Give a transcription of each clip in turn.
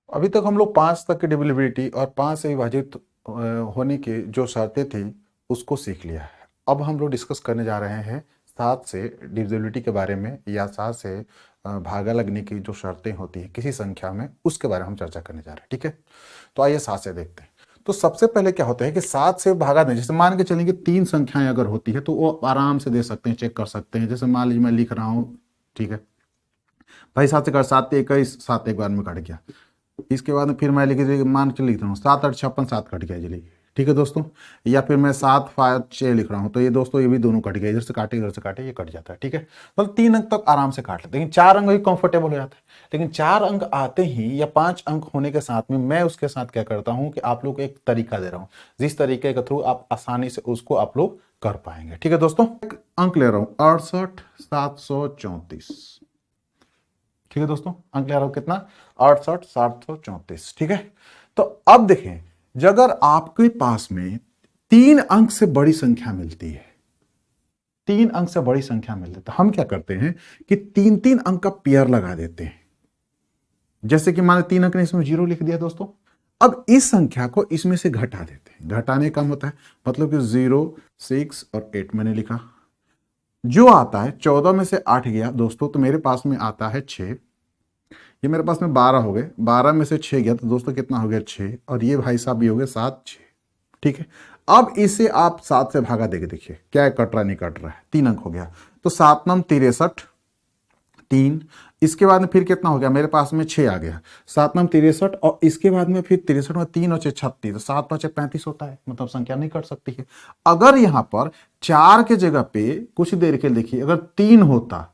अभी तक हम लोग 5 तक की डिविजिबिलिटी और 5 से विभाजित होने की जो शर्तें थी उसको सीख लिया है। अब हम लोग डिस्कस करने जा रहे हैं 7 से डिविजिबिलिटी के बारे में, या 7 से भागा लगने की जो शर्तें होती हैं किसी संख्या में, उसके बारे में हम चर्चा करने जा रहे हैं। ठीक है, तो आइए 7 से देखते हैं। तो सबसे पहले क्या होता है कि 7 से भागा दें, जैसे मान के चलेंगे 3 संख्याएं अगर होती है तो वो आराम से दे सकते हैं, चेक कर सकते हैं। जैसे मान लीजिए मैं लिख रहा हूँ, ठीक है भाई, 7 से कर 7 21, 7 एक बार में कट गया। इसके बाद में फिर मैं लिख मान के लिख रहा हूँ 7 8 56, 7 कट गया जल्दी। ठीक है दोस्तों, या फिर मैं 7 5 6 लिख रहा हूँ, तो ये दोस्तों ये भी दोनों कट गया, इधर से काटे इधर से काटे, ये कट जाता है। ठीक है, तो 3 अंक तक आराम से काट लेते हैं, लेकिन 4 अंक भी कंफर्टेबल हो जाता है। लेकिन 4 अंक आते ही या 5 अंक होने के साथ में मैं उसके साथ क्या करता हूँ कि आप लोग को एक तरीका दे रहा हूँ, जिस तरीके के थ्रू आप आसानी से उसको आप लोग कर पाएंगे। ठीक है दोस्तों, एक अंक ले रहा हूँ 68 734। ठीक है दोस्तों, अंक ले रहा हूं कितना, 68 734। ठीक है, तो अब देखें, अगर आपके पास में 3 अंक से बड़ी संख्या मिलती है, 3 अंक से बड़ी संख्या मिलती है, तो हम क्या करते हैं कि 3 अंक का पेयर लगा देते हैं। जैसे कि मान 3 अंक ने इसमें 0 लिख दिया दोस्तों, अब इस संख्या को इसमें से घटा देते हैं। घटाने का होता है मतलब कि 0 6 और 8 मैंने लिखा, जो आता है 14 में से 8 गया दोस्तों, तो मेरे पास में आता है 6। ये मेरे पास में 12 हो गए, 12 में से 6 गया तो दोस्तों कितना हो गया 6, और ये भाई साहब भी हो गए 7 6। ठीक है, अब इसे आप 7 से भागा देके देखिए क्या कट रहा नहीं कट रहा है, 3 अंक हो गया, तो 7 9 63 3। इसके बाद में फिर कितना हो गया, मेरे पास में 6 आ गया, 7 9 63, और इसके बाद में फिर 63 में 3 और 6 36, तो 7 5 35 होता है, मतलब संख्या नहीं कट सकती है। अगर यहां पर 4 के जगह पे कुछ देर के लिए देखिए, अगर 3 होता,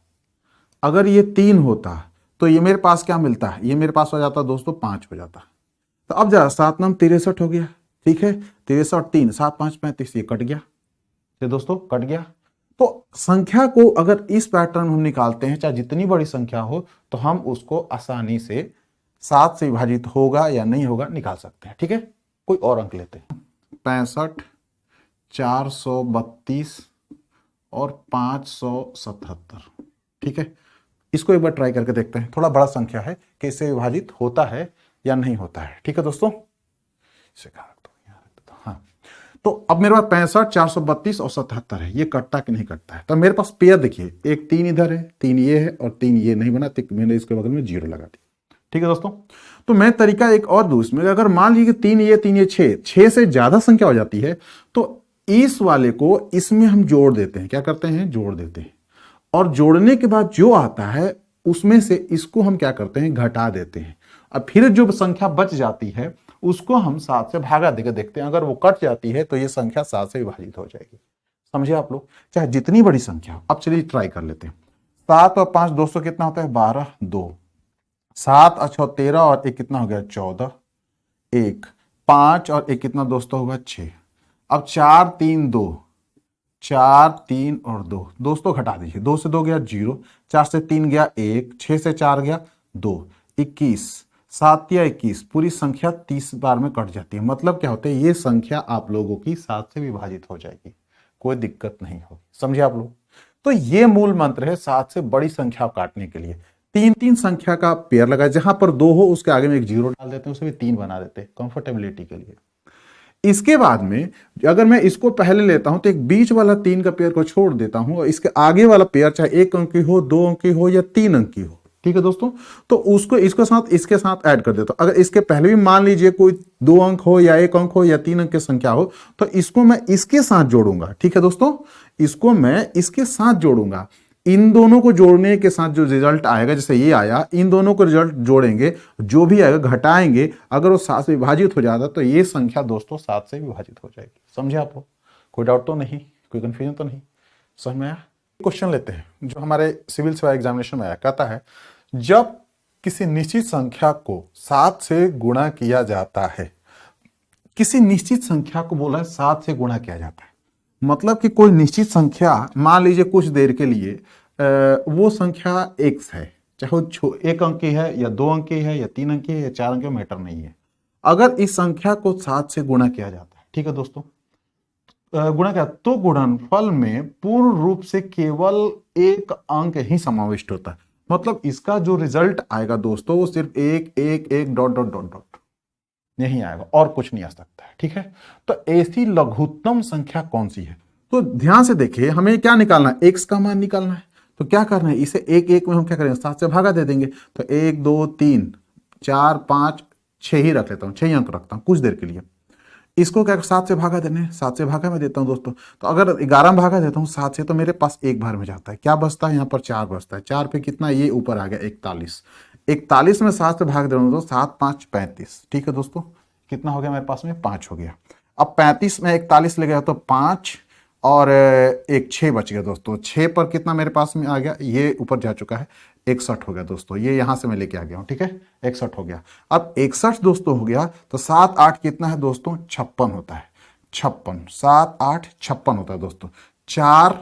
अगर ये 3 होता तो ये मेरे पास क्या मिलता है, ये मेरे पास हो जाता दोस्तों 5 हो जाता। तो अब जा 7 9 63 हो गया। ठीक है, 63 3 7 5 35, ये कट गया, ये दोस्तों कट गया। तो संख्या को अगर इस पैटर्न में हम निकालते हैं, चाहे जितनी बड़ी संख्या हो, तो हम उसको आसानी से 7 से विभाजित होगा या नहीं होगा निकाल सकते हैं। ठीक है, कोई और अंक लेते हैं, 65 432 और 577। ठीक है, इसको एक बार ट्राई करके देखते हैं, थोड़ा बड़ा संख्या है कि इससे विभाजित होता है या नहीं होता है। ठीक है दोस्तों, इसे कहां रख दो, यहाँ रख दो। हाँ, तो अब मेरे पास 65 432 और 77 है, ये कटता कि नहीं कटता है। तो मेरे पास पेयर देखिए, एक 3 इधर है, 3 ये है और 3 ये नहीं बना, तो मैंने इसके बगल में 0 लगा दिया। ठीक है दोस्तों, तो मैं तरीका एक और दूं इसमें, अगर मान लीजिए 3 ये 6 से ज्यादा संख्या हो जाती है, तो इस वाले को इसमें हम जोड़ देते हैं। क्या करते हैं, जोड़ देते हैं, और जोड़ने के बाद जो आता है उसमें से इसको हम क्या करते हैं, घटा देते हैं। अब फिर जो संख्या बच जाती है उसको हम 7 से भागा देकर देखते हैं, अगर वो कट जाती है तो ये संख्या 7 से विभाजित हो जाएगी। समझे आप लोग, चाहे जितनी बड़ी संख्या हो। अब चलिए ट्राई कर लेते हैं, 7 और 5 दोस्तों कितना होता है, 12 2, 7 अच्छा 13 और 1 कितना हो गया 14, 1 5 और 1 कितना दोस्तों होगा 6। अब 4 3 2, 4 3 और 2 दोस्तों घटा दीजिए, 2 से 2 गया 0, 4 से 3 गया 1, 6 से 4 गया 2, 21, 7 या 21, पूरी संख्या 30 बार में कट जाती है। मतलब क्या होता है, ये संख्या आप लोगों की 7 से विभाजित हो जाएगी, कोई दिक्कत नहीं होगी। समझे आप लोग, तो ये मूल मंत्र है 7 से बड़ी संख्या काटने के लिए। 3 संख्या का पेयर लगाए, जहां पर 2 हो उसके आगे में एक 0 डाल देते हैं, उसे भी 3 बना देते हैं कंफर्टेबिलिटी के लिए। इसके बाद में अगर मैं इसको पहले लेता हूं तो एक बीच वाला 3 का पेयर को छोड़ देता हूं, और इसके आगे वाला पेयर चाहे 1 अंक की हो, 2 अंक की हो या 3 अंक की हो। ठीक है दोस्तों, तो उसको इसके साथ ऐड कर देता हूं। अगर इसके पहले भी मान लीजिए कोई 2 अंक हो या 1 अंक हो या 3 अंक की संख्या हो, तो इसको मैं इसके साथ जोड़ूंगा। ठीक है दोस्तों, इसको मैं इसके साथ जोड़ूंगा। इन दोनों को जोड़ने के साथ जो रिजल्ट आएगा, जैसे ये आया, इन दोनों को रिजल्ट जोड़ेंगे, जो भी आएगा घटाएंगे, अगर वो 7 से विभाजित हो जाता तो ये संख्या दोस्तों 7 से विभाजित हो जाएगी। समझे आप लोग, कोई डाउट तो नहीं, कोई कंफ्यूजन तो नहीं, समझ में आया। क्वेश्चन लेते हैं जो हमारे सिविल सेवा एग्जामिनेशन में आया, कहता है जब किसी निश्चित संख्या को 7 से गुणा किया जाता है, किसी निश्चित संख्या को बोला है 7 से गुणा किया जाता है, मतलब कि कोई निश्चित संख्या, मान लीजिए कुछ देर के लिए वो संख्या x है, चाहे वो 1 अंक की है या 2 अंक की है या 3 अंक की है या 4 अंक की, मैटर नहीं है। अगर इस संख्या को 7 से गुणा किया जाता है, ठीक है दोस्तों, गुणा किया, तो गुणनफल में पूर्ण रूप से केवल 1 अंक ही समाविष्ट होता है। मतलब इसका जो रिजल्ट आएगा दोस्तों वो सिर्फ एक एक एक डॉट डॉट डॉट डॉट यही आएगा और कुछ नहीं आ सकता है। ठीक है, तो ऐसी लघुत्तम संख्या कौन सी है? तो ध्यान से देखिए, हमें क्या निकालना है, एक्स का मान निकालना है। तो क्या करना है, इसे एक एक में हम क्या करेंगे, 7 से भागा दे देंगे। तो 1 2 3 4 5 6 ही रख लेता हूं, 6 ही अंक रखता हूं कुछ देर के लिए। इसको क्या 7 से भागा देने, 7 से भागा में देता हूं दोस्तों। तो अगर 11 में भागा देता हूं 7 से, तो मेरे पास एक बार में जाता है, क्या बचता है यहाँ पर 4 बचता है। 4 पे कितना, ये ऊपर आ गया 41। 41 में 7 से भाग दे रहा हूं तो 7 5 35। ठीक है दोस्तों, कितना हो गया मेरे पास में, 5 हो गया। अब 35 में 41 ले गया तो 5 और एक 6 बच गया दोस्तों। 6 पर कितना मेरे पास में आ गया, ये ऊपर जा चुका है, 61 हो गया दोस्तों। ये यहां से मैं लेके आ गया हूं। ठीक है, 61 हो गया। अब 61 दोस्तों हो गया तो 7 8 कितना है दोस्तों, 56 होता है। 56, 7 8 56 होता है दोस्तों। 4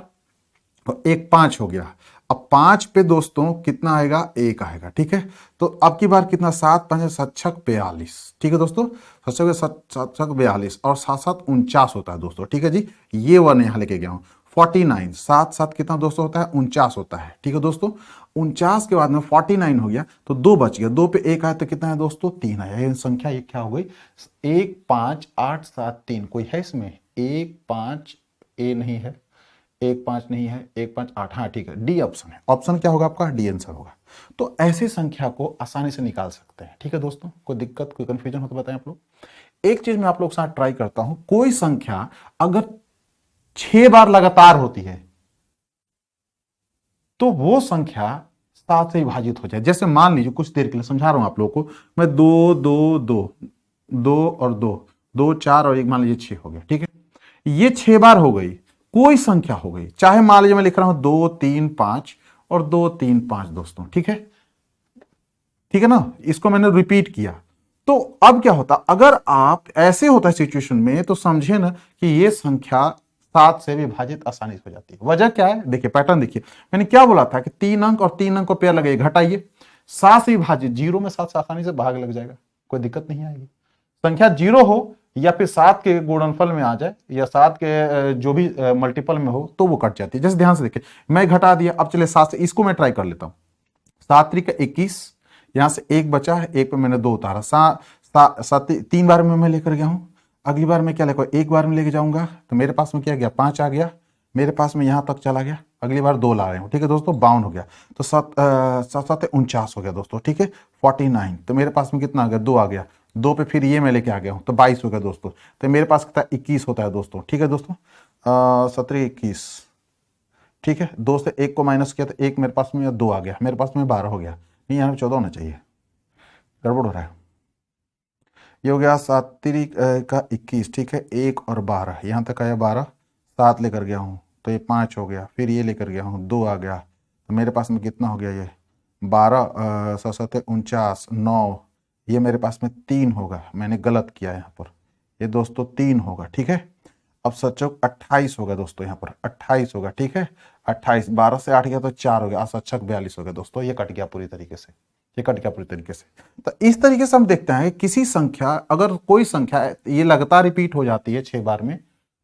और 1 5 हो गया। अब 5 पे दोस्तों कितना आएगा, 1 आएगा। ठीक है, तो अब की बार कितना, 7 5 7 6 42। ठीक है दोस्तों, 7 6 42 और 7 7 49 होता है दोस्तों। ठीक है जी, ये वन यहां लेके गया हूं। 49 7 7 कितना दोस्तों होता है, 49 होता है। ठीक है दोस्तों, 49 के बाद में 49 हो गया तो 2 बच गया। 2 पे 1 आया तो कितना है दोस्तों, 3 आया। ये संख्या ये क्या हो गई, 1 5 8 7 3। कोई है इसमें, 1 5 ए नहीं है, 1 5 नहीं है, 1 5 8, हाँ ठीक है, डी ऑप्शन है। ऑप्शन क्या होगा आपका, डी आंसर होगा। तो ऐसी संख्या को आसानी से निकाल सकते हैं। ठीक है दोस्तों, कोई दिक्कत कोई कंफ्यूजन हो तो बताएं आप लोग। एक चीज मैं आप लोग के साथ ट्राई करता हूं, कोई संख्या अगर 6 बार लगातार होती है तो वो संख्या 7 से विभाजित हो जाए। जैसे मान लीजिए, कुछ देर के लिए समझा रहा हूं आप लोगों को मैं, 2 2 2 2 और 2 2 4 और 1 मान लीजिए 6 हो गया। ठीक है, ये 6 बार हो गई, कोई संख्या हो गई, चाहे मान लीजिए मैं लिख रहा हूं 2 3 5 और 2 3 5 दोस्तों। ठीक है, ठीक है ना, इसको मैंने रिपीट किया। तो अब क्या होता, अगर आप ऐसे होता है सिचुएशन में, तो समझे ना कि ये संख्या 7 से विभाजित आसानी से हो जाती है। वजह क्या है, देखिए पैटर्न देखिए, मैंने क्या बोला था कि 3 अंक और 3 अंक को पेयर लगाइए, घटाइए, 7 से विभाजित, 0 में 7 से आसानी से भाग लग जाएगा, कोई दिक्कत नहीं आएगी। संख्या 0 हो या फिर 7 के गुणनफल में आ जाए या 7 के जो भी मल्टीपल में हो तो वो कट जाती है। जैसे ध्यान से देखिए, मैं घटा दिया, अब चले 7 से, इसको मैं ट्राई कर लेता हूं। 7 3 का 21, यहां से 1 बचा है, 1 पे मैंने 2 उतारा, 3 बार में मैं लेकर गया हूं। अगली बार मैं क्या लेकर, 1 बार में लेके जाऊंगा, तो मेरे पास में क्या गया, 5 आ गया, मेरे पास में यहां तक चला गया। अगली बार 2 ला रहे हूं। ठीक है दोस्तों, 52 हो गया, तो 7 7 49 हो गया दोस्तों। ठीक है, 49, तो मेरे पास में कितना आ गया, 2 आ गया। 2 पे फिर ये मैं लेके आ गया हूं तो 22 हो गया दोस्तों। तो मेरे पास कितना, 21 होता है दोस्तों। ठीक है दोस्तों, 17 21। ठीक है, 2 से 1 को माइनस किया तो 1 मेरे पास में 2 आ गया, मेरे पास में 12 हो गया। नहीं, यहाँ पे 14 होना चाहिए, गड़बड़ हो रहा है। ये हो गया 7 3 का 21। ठीक है, 1 और 12, यहाँ तक आया 12, 7 लेकर गया हूँ तो ये 5 हो गया, फिर ये लेकर गया हूँ 2 आ गया, तो मेरे पास में कितना हो गया, ये 12 7 7 49 9, ये मेरे पास में 3 होगा, मैंने गलत किया यहाँ पर, ये दोस्तों 3 होगा। ठीक है, अब सचक 28 होगा दोस्तों, यहाँ पर 28 होगा। ठीक है, 28, 12 से 8 गया तो 4 हो गया, सचक 42 हो गया दोस्तों। ये कट गया पूरी तरीके से, ये कट गया पूरी तरीके से। तो इस तरीके से हम देखते हैं किसी संख्या, अगर कोई संख्या ये लगातार रिपीट हो जाती है 6 बार में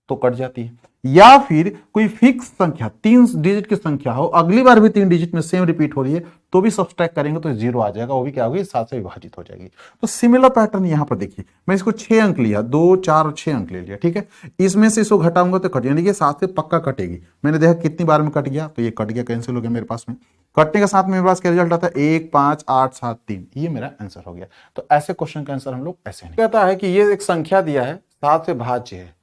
तो कट जाती है, या फिर कोई फिक्स संख्या 3 डिजिट की संख्या हो, अगली बार भी 3 डिजिट में सेम रिपीट हो रही है तो भी सब्सट्रैक्ट करेंगे तो 0 आ जाएगा, वो भी क्या होगी, 7 से विभाजित हो जाएगी। तो सिमिलर पैटर्न यहां पर देखिए, मैं इसको 6 अंक लिया, 2 4 और 6 अंक ले लिया। ठीक है, इसमें से इसको घटाऊंगा तो कट, यानी कि 7 से पक्का कटेगी। मैंने देखा कितनी बार में कट गया, तो ये कट गया, कैंसिल हो गया मेरे पास में। कटने के साथ में मेरे पास क्या रिजल्ट आता है, 1 5 8 7 3, ये मेरा आंसर हो गया। तो ऐसे क्वेश्चन का आंसर हम लोग ऐसे नहीं, कहता है कि ये एक संख्या दिया है 7 से भाज्य है,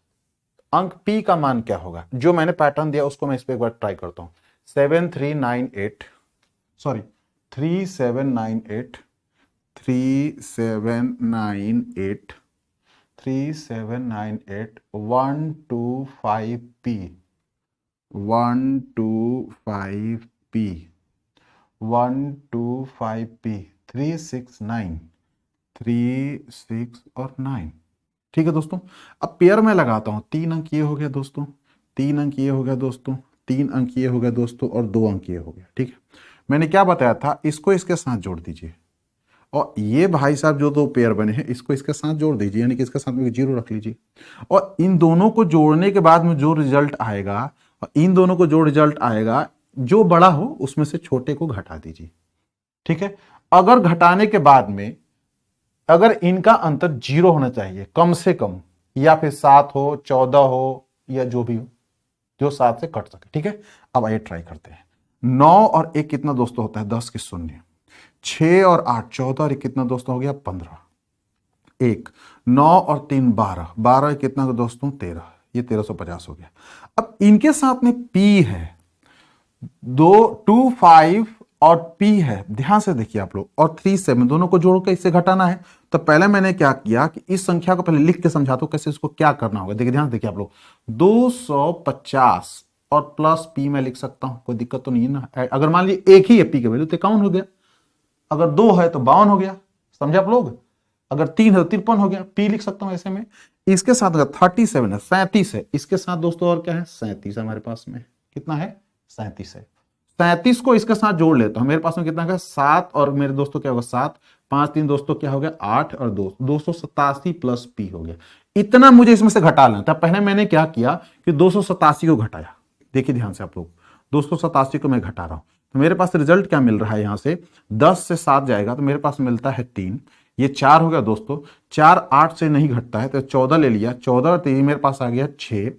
अंक p का मान क्या होगा। जो मैंने पैटर्न दिया उसको मैं इस पे एक बार ट्राई करता हूं। 3798 3798 125p 125p 125p 369 3 6 और 9। ठीक है दोस्तों, अब पेयर में लगाता हूं, 3 अंक ये हो गया दोस्तों, 3 अंक ये हो गया दोस्तों, 3 अंक ये हो गया दोस्तों, और 2 अंक ये हो गया। ठीक है, मैंने क्या बताया था, इसको इसके साथ जोड़ दीजिए, और ये भाई साहब जो 2 पेयर बने हैं इसको इसके साथ जोड़ दीजिए, यानी कि इसके साथ में 0 रख लीजिए, और इन दोनों को जोड़ने के बाद में जो रिजल्ट आएगा, और इन दोनों को जो रिजल्ट आएगा, जो बड़ा हो उसमें से छोटे को घटा दीजिए। ठीक है। अगर घटाने के बाद में अगर इनका अंतर 0 होना चाहिए कम से कम, या फिर 7 हो 14 हो या जो भी हो जो 7 से कट सके। ठीक है, अब आइए ट्राई करते हैं। 9 और 1 कितना दोस्तों होता है 10 के शून्य। 6 और 8 14 और 1 कितना दोस्तों हो गया 15। 1 9 और 3 12 12 कितना दोस्तों 13, ये 1350 हो गया। अब इनके साथ में पी है 25 और पी है, ध्यान से देखिए आप लोग, और 37 दोनों को जोड़ के इससे घटाना है। तो पहले मैंने क्या किया कि इस संख्या को पहले लिख के समझाता हूं कैसे इसको क्या करना होगा। देखिए ध्यान से देखिए आप लोग, 250 और प्लस पी में लिख सकता हूं, कोई दिक्कत तो नहीं है ना। अगर मान लीजिए एक ही है पी का वैल्यू तो 51 हो गया, अगर 2 है तो 52 हो गया, समझे आप लोग। अगर 3 है तो 53 हो गया, पी लिख सकता हूं ऐसे में। इसके साथ अगर 37 है 37 है, इसके साथ दोस्तों और क्या है 37 हमारे पास में, कितना है 37 है। 37 को इसके साथ जोड़ लेता हूं, मेरे पास में कितना है 7, और मेरे दोस्तों क्या होगा 7 5 3 दोस्तों क्या हो गया 8 और 2 287 प्लस पी हो गया। इतना मुझे इसमें से घटा लेना था। पहले मैंने क्या किया कि 287 को घटाया, देखिए ध्यान से आप लोग, 287 को मैं घटा रहा हूं तो मेरे पास रिजल्ट क्या मिल रहा है, यहां से 10 से 7 जाएगा तो मेरे पास मिलता है 3, ये 4 हो गया दोस्तों। 4 8 से नहीं घटता है तो 14 ले लिया, 14 तो ये मेरे पास आ गया 6।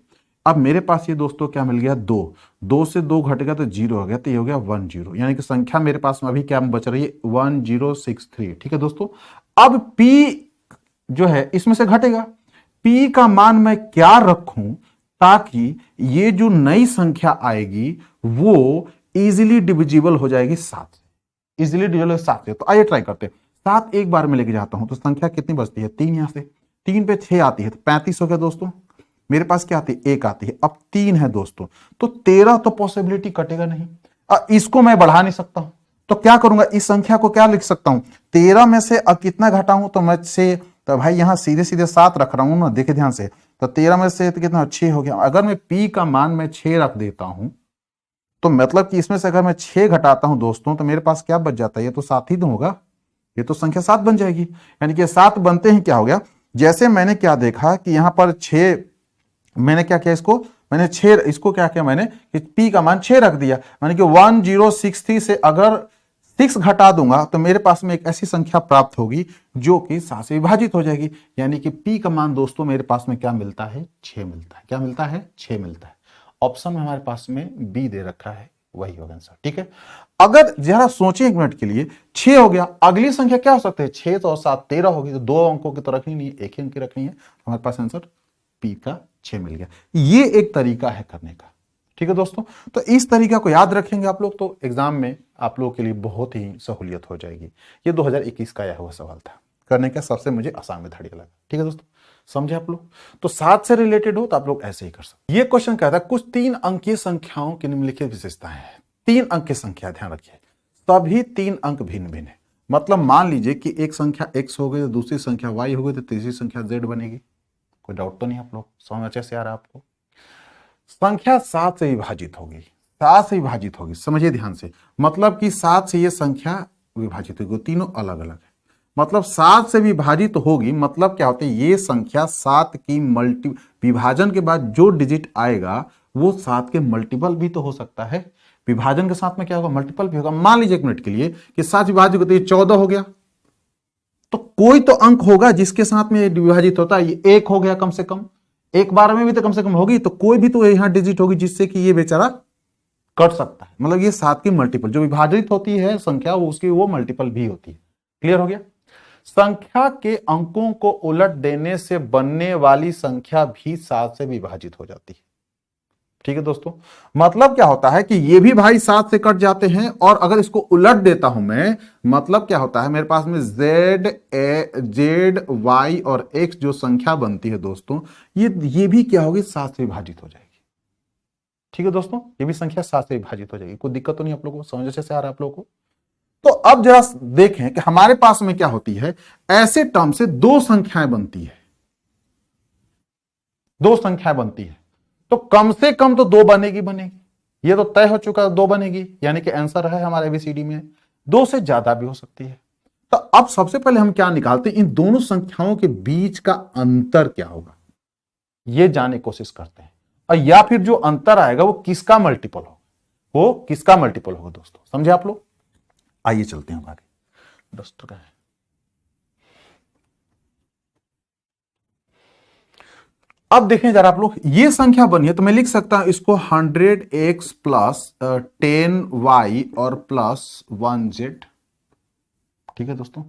अब मेरे पास ये दोस्तों क्या मिल गया 2, 2 से 2 घट गया तो 0 हो गया, तो ये हो गया 10, यानी कि संख्या मेरे पास में अभी क्या बच रही है 1063। ठीक है दोस्तों, अब P जो है इसमें से घटेगा, P का मान मैं क्या रखूं ताकि ये जो नई संख्या आएगी वो इजीली डिविजिबल हो जाएगी 7 से, इजीली डिविजिबल 7 से। तो आइए ट्राई करते हैं। 7 एक बार में लेके जाता हूं तो संख्या कितनी बचती है 3, यहां से 3 पे 6 आती है तो 35 हो गया दोस्तों। मेरे पास क्या आती है 1 आती है, अब 3 है दोस्तों तो 13 तो पॉसिबिलिटी कटेगा नहीं। इसको मैं बढ़ा नहीं सकता हूं तो क्या करूंगा, इस संख्या को क्या लिख सकता हूं 13 में से अब कितना घटाऊं तो मैं 6, तो भाई यहां सीधे सीधे 7 रख रहा हूं ना, देखिए ध्यान से, तो 13 में से तो कितना 6 हो गया। अगर मैं P का मान मैं 6 रख देता हूं तो मतलब कि इसमें से अगर मैं 6 घटाता हूं दोस्तों तो मेरे पास क्या बच जाता है, ये तो 7 ही तो होगा, ये तो संख्या 7 बन जाएगी। यानी कि 7 बनते ही क्या हो गया, जैसे मैंने क्या देखा कि यहां पर 6, मैंने क्या किया इसको, मैंने 6 इसको क्या किया मैंने कि P का मान 6 रख दिया, मैंने कि 1063 से अगर 6 घटा दूंगा तो मेरे पास में एक ऐसी संख्या प्राप्त होगी जो कि 7 से विभाजित हो जाएगी। यानी कि P का मान दोस्तों मेरे पास में क्या मिलता है 6 मिलता है। क्या मिलता है 6 मिलता है। ऑप्शन में हमारे पास में B दे रखा है, वही होगा आंसर। ठीक है, अगर जरा सोचें 1 मिनट के लिए, 6 हो गया, अगली संख्या क्या हो सकती है 6 तो 7 13 होगी, तो 2 अंकों की तो रखनी नहीं है, एक ही अंक की रखनी है। हमारे पास आंसर P का 6 मिल गया। ये एक तरीका है करने का। ठीक है दोस्तों, तो इस तरीका को याद रखेंगे आप लोग तो एग्जाम में आप लोगों के लिए बहुत ही सहूलियत हो जाएगी। ये 2021 का आया हुआ सवाल था, करने का सबसे मुझे आसान मेथड लगा। ठीक है दोस्तों, समझे आप लोग। तो 7 से रिलेटेड हो तो आप लोग ऐसे ही कर सकते। ये क्वेश्चन कहता है कुछ 3 अंकीय संख्याओं की निम्नलिखित विशेषताएं हैं। 3 अंक की संख्या, ध्यान रखिए, सभी 3 अंक भिन्न भिन्न है। मतलब मान लीजिए कि एक संख्या x हो गई तो दूसरी संख्या y हो गई तो तीसरी संख्या z बनेगी। कोई डाउट तो नहीं आप लोग, समझ अच्छे से आ रहा है आपको। संख्या 7 से विभाजित होगी, 7 से विभाजित होगी, समझिए ध्यान से, मतलब कि 7 से ये संख्या विभाजित होगी, तीनों अलग अलग है। मतलब 7 से विभाजित होगी, मतलब क्या होता है ये संख्या 7 की मल्टी विभाजन के बाद जो डिजिट आएगा वो 7 के मल्टीपल भी तो हो सकता है। विभाजन के साथ में क्या होगा मल्टीपल भी होगा। मान लीजिए 1 मिनट के लिए कि 7 विभाजित होती है 14 हो गया, तो कोई तो अंक होगा जिसके साथ में विभाजित होता है, ये 1 हो गया, कम से कम एक बार में भी तो कम से कम होगी, तो कोई भी तो यहां डिजिट होगी जिससे कि ये बेचारा कट सकता है। मतलब ये 7 की मल्टीपल जो विभाजित होती है संख्या उसकी वो मल्टीपल भी होती है। क्लियर हो गया। संख्या के अंकों को उलट देने से बनने वाली संख्या भी 7 से विभाजित हो जाती है। ठीक है दोस्तों, मतलब क्या होता है कि ये भी भाई 7 से कट जाते हैं, और अगर इसको उलट देता हूं मैं, मतलब क्या होता है मेरे पास में जेड वाई और एक्स जो संख्या बनती है दोस्तों, ये भी क्या होगी 7 से विभाजित हो जाएगी। ठीक है दोस्तों, ये भी संख्या 7 से विभाजित हो जाएगी। कोई दिक्कत तो नहीं आप लोगों को, समझ से आ रहा है आप लोगों को। तो अब जरा देखें कि हमारे पास में क्या होती है, ऐसे टर्म से 2 संख्याएं बनती है, 2 संख्याएं बनती है, तो कम से कम तो 2 बनेगी बनेगी, ये तो तय हो चुका है 2 बनेगी, यानी कि आंसर है हमारे एबीसीडी में। 2 से ज्यादा भी हो सकती है। तो अब सबसे पहले हम क्या निकालते हैं, इन दोनों संख्याओं के बीच का अंतर क्या होगा ये जानने की कोशिश करते हैं, और या फिर जो अंतर आएगा वो किसका मल्टीपल होगा, वो किसका मल्टीपल होगा दोस्तों, समझे आप लोग। आइए चलते हैं आगे। डस्टर का है। अब देखें जरा आप लोग, ये संख्या बनी है तो मैं लिख सकता हूं इसको 100x प्लस 10y और प्लस 1z। ठीक है दोस्तों,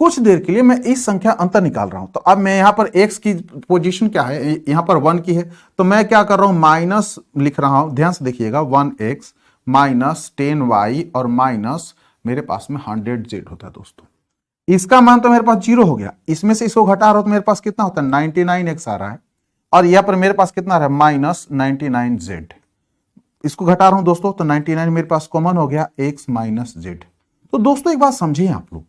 कुछ देर के लिए मैं इस संख्या अंतर निकाल रहा हूं। तो अब मैं यहां पर x की पोजीशन क्या है, यहां पर 1 की है, तो मैं क्या कर रहा हूं, माइनस लिख रहा हूं। ध्यान से देखिएगा, 1x माइनस 10y और माइनस मेरे पास में 100z होता है दोस्तों। इसका मान तो मेरे पास 0 हो गया, इसमें से इसको घटा रहा हूं तो मेरे पास कितना होता है, 99x आ रहा है, और यहां पर मेरे पास कितना रहा है, माइनस 99z। इसको घटा रहा हूं दोस्तों, तो 99 मेरे पास कॉमन हो गया, x माइनस z। तो दोस्तों एक बात समझिए आप लोग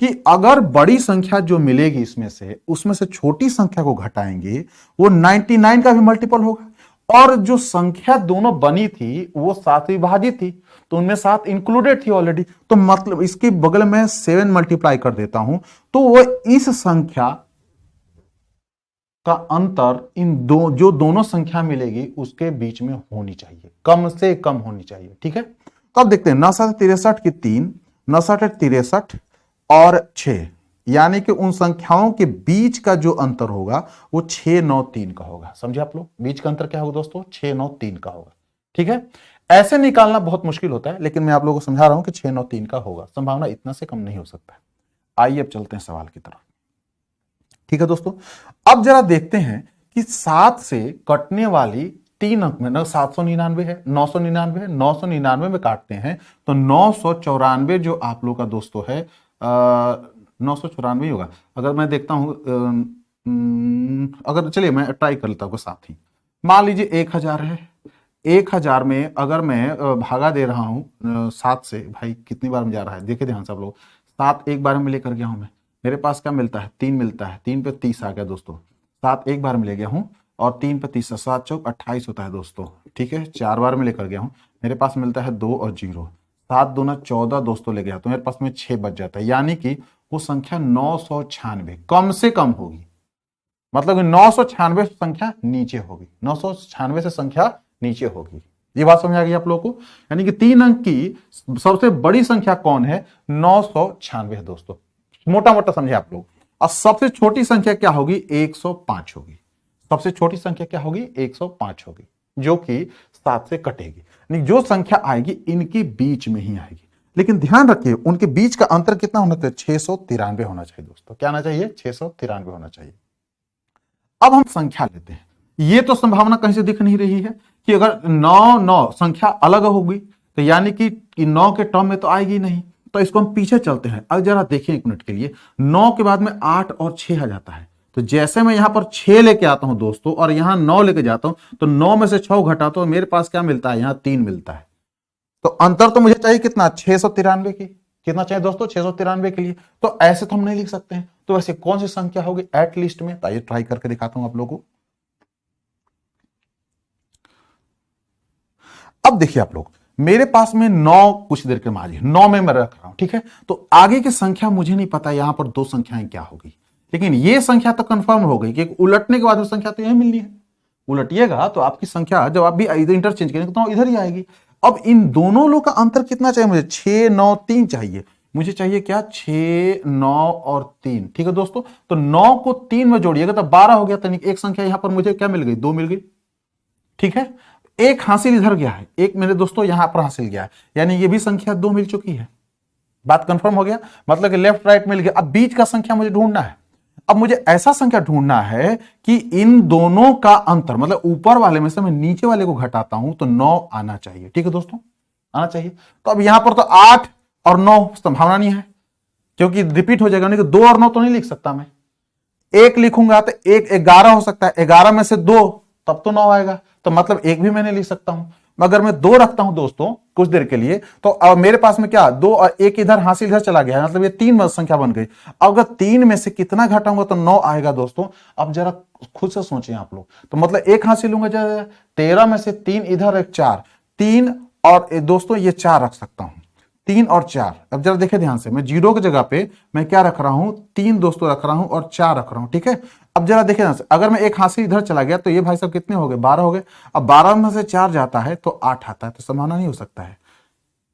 कि अगर बड़ी संख्या जो मिलेगी इसमें से, उसमें से छोटी संख्या को घटाएंगे, वो 99 का भी मल्टीपल होगा। और जो संख्या दोनों बनी थी वो 7 विभाजित थी, तो उनमें 7 इंक्लूडेड थी ऑलरेडी। तो मतलब इसके बगल में 7 मल्टीप्लाई कर देता हूं, तो वो इस संख्या का अंतर इन जो दोनों संख्या मिलेगी उसके बीच में होनी चाहिए, कम से कम होनी चाहिए। ठीक है, तो अब देखते हैं, 9 की 3, 9 और 6, यानी कि उन संख्याओं के बीच का जो अंतर होगा वो 6 9 3 का होगा। समझे आप लोग, बीच का अंतर क्या होगा दोस्तों, 6 9 3 का होगा। ठीक है, ऐसे निकालना बहुत मुश्किल होता है, लेकिन मैं आप लोगों को समझा रहा हूं कि 6 9 3 का होगा, संभावना इतना से कम नहीं हो सकता है। आइए अब चलते हैं सवाल की तरफ। ठीक है दोस्तों, अब जरा देखते हैं कि 7 से कटने वाली 3 अंक में, 799 है, 999 है, 999 में काटते हैं तो 994 जो आप लोग का दोस्तों है, 994 होगा। अगर मैं देखता हूं, अगर चलिए मैं ट्राई कर लेता हूं साथ ही, मान लीजिए 1000 है, 1000 में अगर मैं भागा दे रहा हूं 7 से, भाई कितनी बार में जा रहा है, देखिए ध्यान से आप लोग, 7 एक बार में लेकर गया हूं मैं, मेरे पास क्या मिलता है, 3 मिलता है, 3 पे 30 आ गया दोस्तों। 7 एक बार में ले गया हूं और 3 पे 30, 7 चौक 28 होता है दोस्तों। ठीक है, 4 बार में लेकर गया हूं, मेरे पास मिलता है 2 और 0, 7 दूना 14 दोस्तों ले गया, तो मेरे पास में 6 बच जाता है, यानी कि वो संख्या 996 कम से कम होगी। मतलब 996 संख्या नीचे होगी, 996 से संख्या नीचे होगी। ये बात समझ आ गई आप लोगों को, यानी कि 3 अंक की सबसे बड़ी संख्या कौन है, 996 दोस्तों, मोटा मोटा समझे आप लोग। और सबसे छोटी संख्या क्या होगी, 105 होगी। सबसे छोटी संख्या क्या होगी, 105 होगी, जो कि 7 से कटेगी। यानी जो संख्या आएगी इनके बीच में ही आएगी, लेकिन ध्यान रखिए उनके बीच का अंतर कितना होना चाहिए, 693 होना चाहिए दोस्तों। क्या आना चाहिए, 693 होना चाहिए। अब हम संख्या लेते हैं, ये तो संभावना कहीं से दिख नहीं रही है कि अगर 9 9 संख्या अलग होगी, तो यानी कि 9 के टर्म में तो आएगी नहीं, तो इसको हम पीछे चलते हैं। अब जरा देखिए 1 मिनट के लिए, 9 के बाद में 8 और 6 आ जाता है, तो जैसे मैं यहां पर 6 लेके आता हूं दोस्तों और यहां 9 लेके जाता हूं, तो 9 में से 6 घटाता हूं, मेरे पास क्या मिलता है, यहां 3 मिलता है। तो अंतर तो मुझे चाहिए कितना, 693 की। कितना चाहिए दोस्तों, 693 के लिए। तो ऐसे तो हम नहीं लिख सकते हैं, तो वैसे कौन सी संख्या होगी एट लीस्ट में, आइए ट्राई करके दिखाता हूं आप लोगों को। अब देखिए आप लोग, मेरे पास में 9 कुछ देर के माजी 9 में मैं रख रहा हूं। ठीक है, तो आगे की संख्या मुझे नहीं पता, यहां पर 2 संख्याएं क्या होगी, लेकिन ये संख्या तो कंफर्म हो गई कि उलटने के बाद में संख्या तो यही मिलनी है। उलटिएगा तो आपकी संख्या जब आप भी इंटरचेंज करेंगे तो इधर ही आएगी। अब इन दोनों लोग का अंतर कितना चाहिए मुझे, 6 9 3 चाहिए। मुझे चाहिए क्या, 6 9 और 3। ठीक है दोस्तों, तो 9 को 3 में जोड़िएगा तो 12 हो गया, तो एक संख्या यहां पर मुझे क्या मिल गई, 2 मिल गई। ठीक है, एक हासिल इधर गया है, एक मेरे दोस्तों यहां पर हासिल गया है, यानी ये भी संख्या 2 मिल चुकी है। बात कंफर्म हो गया, मतलब कि लेफ्ट राइट मिल गया। अब बीच का संख्या मुझे ढूंढना है। अब मुझे ऐसा संख्या ढूंढना है कि इन दोनों का अंतर, मतलब ऊपर वाले में से मैं नीचे वाले को घटाता हूं तो 9 आना चाहिए। ठीक है दोस्तों, आना चाहिए। तो अब यहां पर तो 8 और 9 संभावना नहीं है, क्योंकि रिपीट हो जाएगा, नहीं तो 2 और 9 तो नहीं लिख सकता मैं। 1 लिखूंगा तो 1 11 हो सकता है, 11 में से 2 तब तो 9 आएगा, तो मतलब 1 भी मैं नहीं लिख सकता हूं। अगर मैं 2 रखता हूं दोस्तों कुछ देर के लिए, तो अब मेरे पास में क्या, 2 और 1 इधर हासिल इधर चला गया, मतलब ये 3 संख्या बन गई। अगर 3 में से कितना घटाऊंगा तो 9 आएगा दोस्तों। अब जरा खुद से सोचें आप लोग, तो मतलब 1 हासिल लूंगा, 13 में से 3 इधर, एक 4, 3 और दोस्तों ये 4 रख सकता हूं, 3 और 4। अब जरा देखिए ध्यान से, मैं 0 की जगह पे मैं क्या रख रहा हूं, 3 दोस्तों रख रहा हूं और 4 रख रहा हूं। ठीक है, अब जरा देखिए ध्यान से, अगर मैं 1 हासिल इधर चला गया तो ये भाई साहब कितने हो गए, 12 हो गए। अब 12 में से 4 जाता है तो 8 आता है, तो संभावना नहीं हो सकता है।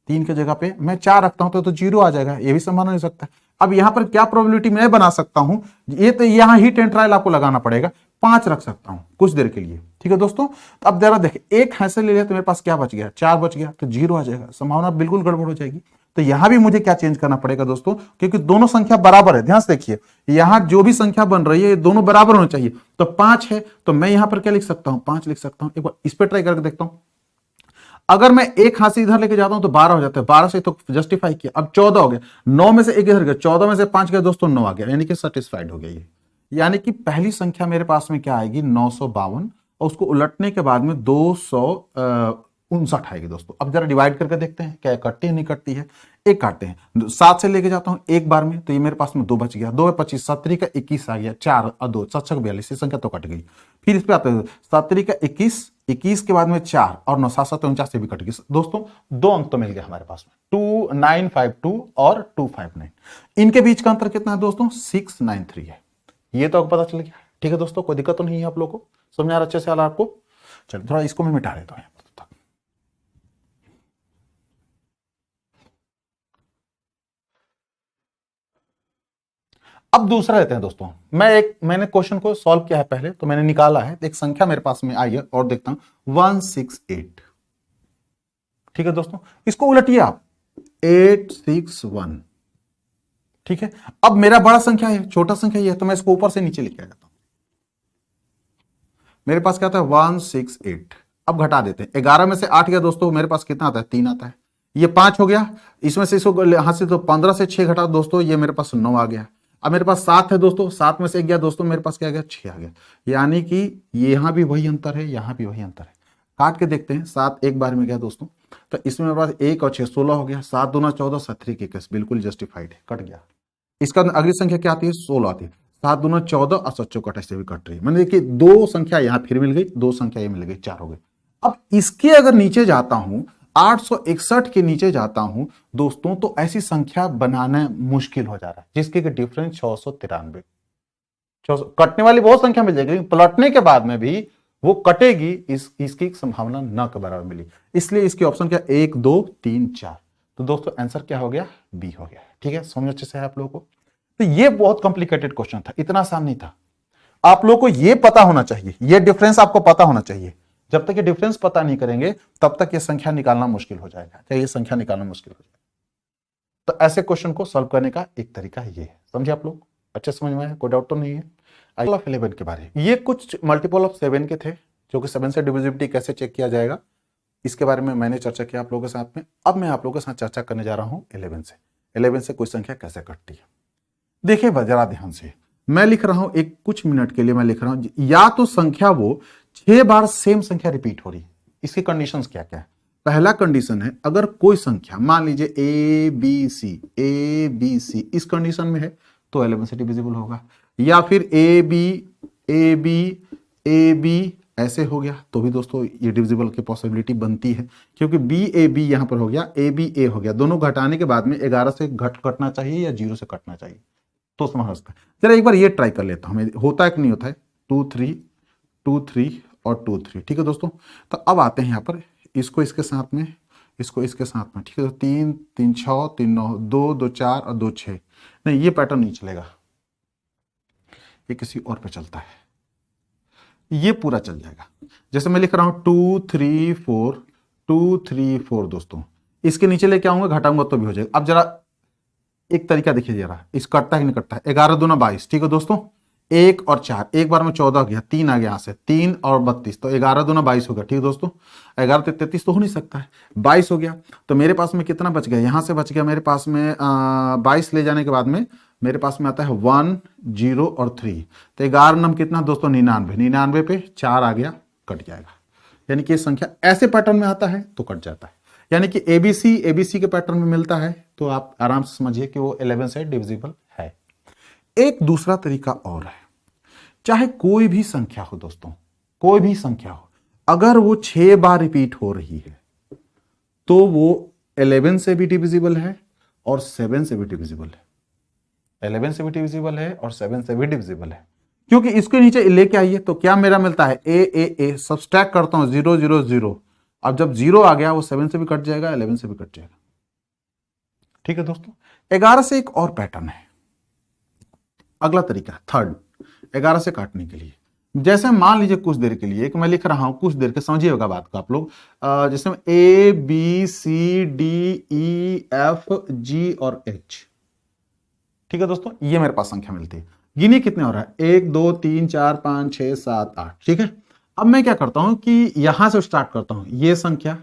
3 के जगह पे मैं 4 रखता हूं तो 0 आ जाएगा, ये भी संभावना हो सकता है। अब यहां पर क्या प्रोबेबिलिटी मैं बना सकता हूं, ये तो यहां हिट एंड ट्रायल आपको लगाना पड़ेगा, 5 रख सकता हूं कुछ देर के लिए, ठीक है दोस्तों। तो अब जरा देखिए, एक हैसे ले लिया तो मेरे पास क्या बच गया, 4 बच गया, तो 0 आ जाएगा, संभावना बिल्कुल गड़बड़ हो जाएगी। तो यहां भी मुझे क्या चेंज करना पड़ेगा दोस्तों, क्योंकि दोनों संख्या बराबर है, ध्यान से देखिए, यहां जो भी संख्या बन रही है ये दोनों बराबर होनी चाहिए। तो 5 है तो मैं यहां पर क्या लिख सकता हूं, 5 लिख सकता हूं। एक बार इस पर ट्राई करके देखता हूं, अगर मैं एक हाथ से इधर लेके जाता हूं तो 12 हो जाता है, 12 से तो जस्टिफाई किया। अब 14 हो गया, 9 में से एक इधर गया, 14 में से 5 गया दोस्तों, 9 आ गया, यानी कि सेटिस्फाइड हो गया ये। यानी कि पहली संख्या मेरे पास में क्या आएगी, 952, और उसको उलटने के बाद में 259 आएगी दोस्तों। अब जरा डिवाइड करके देखते हैं क्या कटती है नहीं कटती है। एक काटते हैं, 7 से लेके जाता हूं एक बार में, तो ये मेरे पास में 2 बच गया, 2 में 25, 7 का 21 आ गया, 4 और 2 7 42, ये संख्या तो कट गई। फिर इस पे आते हैं, 7 का 21, 21 के बाद में 4 और 9 7 49 से भी कट गई दोस्तों। 2 अंक तो मिल गया हमारे पास में, 2952 और 259। इनके बीच का अंतर कितना है दोस्तों, 693 है। ये तो आपको पता चल गया, ठीक है दोस्तों, कोई दिक्कत तो नहीं है आप लोगों को, समझ आ रहा अच्छे से हाल आपको। चलिए थोड़ा इसको मैं मिटा देता हूं। अब दूसरा लेते हैं दोस्तों, मैंने क्वेश्चन को सॉल्व किया है पहले, तो मैंने निकाला है, एक संख्या मेरे पास में आई है और देखता हूं 168, ठीक है दोस्तों। इसको उलटिए आप, 861, ठीक है। अब मेरा बड़ा संख्या है, छोटा संख्या ये है, तो मैं इसको ऊपर से नीचे लिख जाता हूं। मेरे पास क्या आता है, 168। अब घटा देते हैं, 11 में से 8 गया दोस्तों, मेरे पास कितना आता है, 3 आता है। ये 5 हो गया, इसमें से इसको यहां से तो 15 से 6 घटा दोस्तों, ये मेरे पास 9 आ गया। अब मेरे पास 7 है दोस्तों, 7 में से 1 गया दोस्तों, मेरे पास क्या गया, 6 आ गया। यानी कि यहां भी वही अंतर है, यहां भी वही अंतर है। काट के देखते हैं, 7 एक बार में गया दोस्तों, तो इसमें मेरे पास 1 और 6 16 हो गया, 7 दूना 14, 7 के 21, बिल्कुल जस्टिफाइड है, कट गया। इसका अगली संख्या क्या आती है, 16 आती है, 7 दूना 14 और 7 चौका 28 से भी कट रही है। मैंने देखिए 2 संख्या यहां फिर मिल गई, 2 संख्या ये मिल गई, 4 हो गई। अब इसके अगर नीचे जाता हूं, 861 के नीचे जाता हूं दोस्तों, तो ऐसी संख्या बनाना मुश्किल हो जा रहा है, जिसके डिफरेंस 693। कटने वाली बहुत संख्या मिल जाएगी, लेकिन पलटने के बाद में भी वो कटेगी, इसकी संभावना न के बराबर मिली। इसलिए इसकी ऑप्शन क्या, 1 2 3 4। तो दोस्तों आंसर क्या हो गया, बी हो गया, ठीक है। समझ अच्छे से है आप लोगों को। तो ये बहुत कॉम्प्लिकेटेड क्वेश्चन था, इतना आसान नहीं था। आप लोगों को ये पता होना चाहिए, ये डिफरेंस आपको पता होना चाहिए। जब तक ये डिफरेंस पता नहीं करेंगे तब तक ये संख्या निकालना मुश्किल हो जाएगा, चाहे ये संख्या निकालना मुश्किल हो जाएगा। तो ऐसे क्वेश्चन को सॉल्व करने का एक तरीका ये है, समझे आप लोग, अच्छे समझ में आया, कोई डाउट तो नहीं है। मल्टीपल ऑफ 11 के बारे में, ये कुछ मल्टीपल ऑफ 7 के थे, जो कि 7 से डिविजिबिलिटी कैसे चेक किया जाएगा, इसके बारे में मैंने चर्चा किया आप लोगों के साथ में। अब मैं आप लोगों के साथ चर्चा करने जा रहा हूं 11 से कोई संख्या कैसे कटती है। देखिए जरा ध्यान से, मैं लिख रहा हूं, एक कुछ मिनट के लिए मैं लिख रहा हूं, या तो संख्या वो 6 बार सेम संख्या रिपीट हो रही, इसकी कंडीशंस क्या क्या है। पहला कंडीशन है, अगर कोई संख्या मान लीजिए ए बी सी इस कंडीशन में है तो 11 से डिविजिबल होगा, या फिर ए बी ऐसे हो गया तो भी दोस्तों ये डिविजिबल की पॉसिबिलिटी बनती है, क्योंकि बी यहां पर हो गया, ए हो गया, दोनों घटाने के बाद में 11 से कटना चाहिए या 0 से कटना चाहिए, तो समझ सकता है। चलो एक बार ये ट्राई कर लेता हूं, होता है कि नहीं होता है, 2 3 और 2 3, ठीक है दोस्तों। तो अब आते हैं यहाँ पर, इसको इसके साथ में, इसको इसके साथ में, ठीक है। तो 3 3 6 3 9, 2 2 4 और 2 6, नहीं ये पैटर्न नहीं चलेगा, ये किसी और पे चलता है, ये पूरा चल जाएगा। जैसे मैं लिख रहा हूं 2 3 4 दोस्तों, इसके नीचे लेके आऊंगा, घटाऊंगा तो भी हो जाएगा। अब जरा एक तरीका देखिए जरा, इस कटता है कि नहीं कटता है। 11 दूना 22, ठीक है दोस्तों, 1 और 4, एक बार में 14 गया, 3 आ गया यहाँ से, 3 और 32, तो 11 दूना 22 हो गया, ठीक है दोस्तों। 11 33 तो हो नहीं सकता है, 22 हो गया, तो मेरे पास में कितना बच गया, यहां से बच गया मेरे पास में 22 ले जाने के बाद में मेरे पास में आता है 1 0 और 3, तो 11 नंबर कितना दोस्तों, 99 पे 4 आ गया, कट जाएगा। यानी कि संख्या ऐसे पैटर्न में आता है तो कट जाता है, यानी कि एबीसी के पैटर्न में मिलता है, तो आप आराम से समझिए कि वो 11 से डिविजिबल है। एक दूसरा तरीका और है, चाहे कोई भी संख्या हो दोस्तों, कोई भी संख्या हो, अगर वो 6 बार रिपीट हो रही है तो वो 11 से भी डिविजिबल है और 7 से भी डिविजिबल है, 11 से भी डिविजिबल है और 7 से भी डिविजिबल है। क्योंकि इसके नीचे लेके आइए तो क्या मेरा मिलता है, ए सब्सट्रैक्ट करता हूं 0 0 0, अब जब 0 आ गया वो 7 से भी कट जाएगा, 11 से भी कट जाएगा, ठीक है दोस्तों, 11 से एक और पैटर्न है, अगला तरीका थर्ड 11 से काटने के लिए। जैसे मान लीजिए कुछ देर के लिए एक मैं लिख रहा हूं, कुछ देर के समझिएगा बात को आप लोग। जैसे A B C D E F G और एच, ठीक है दोस्तों, ये मेरे पास संख्या मिलती है। गिनिए कितने हो रहा है, 1 2 3 4 5 6 7 8, ठीक है। अब मैं क्या करता हूं कि यहां से स्टार्ट करता हूं, ये संख्या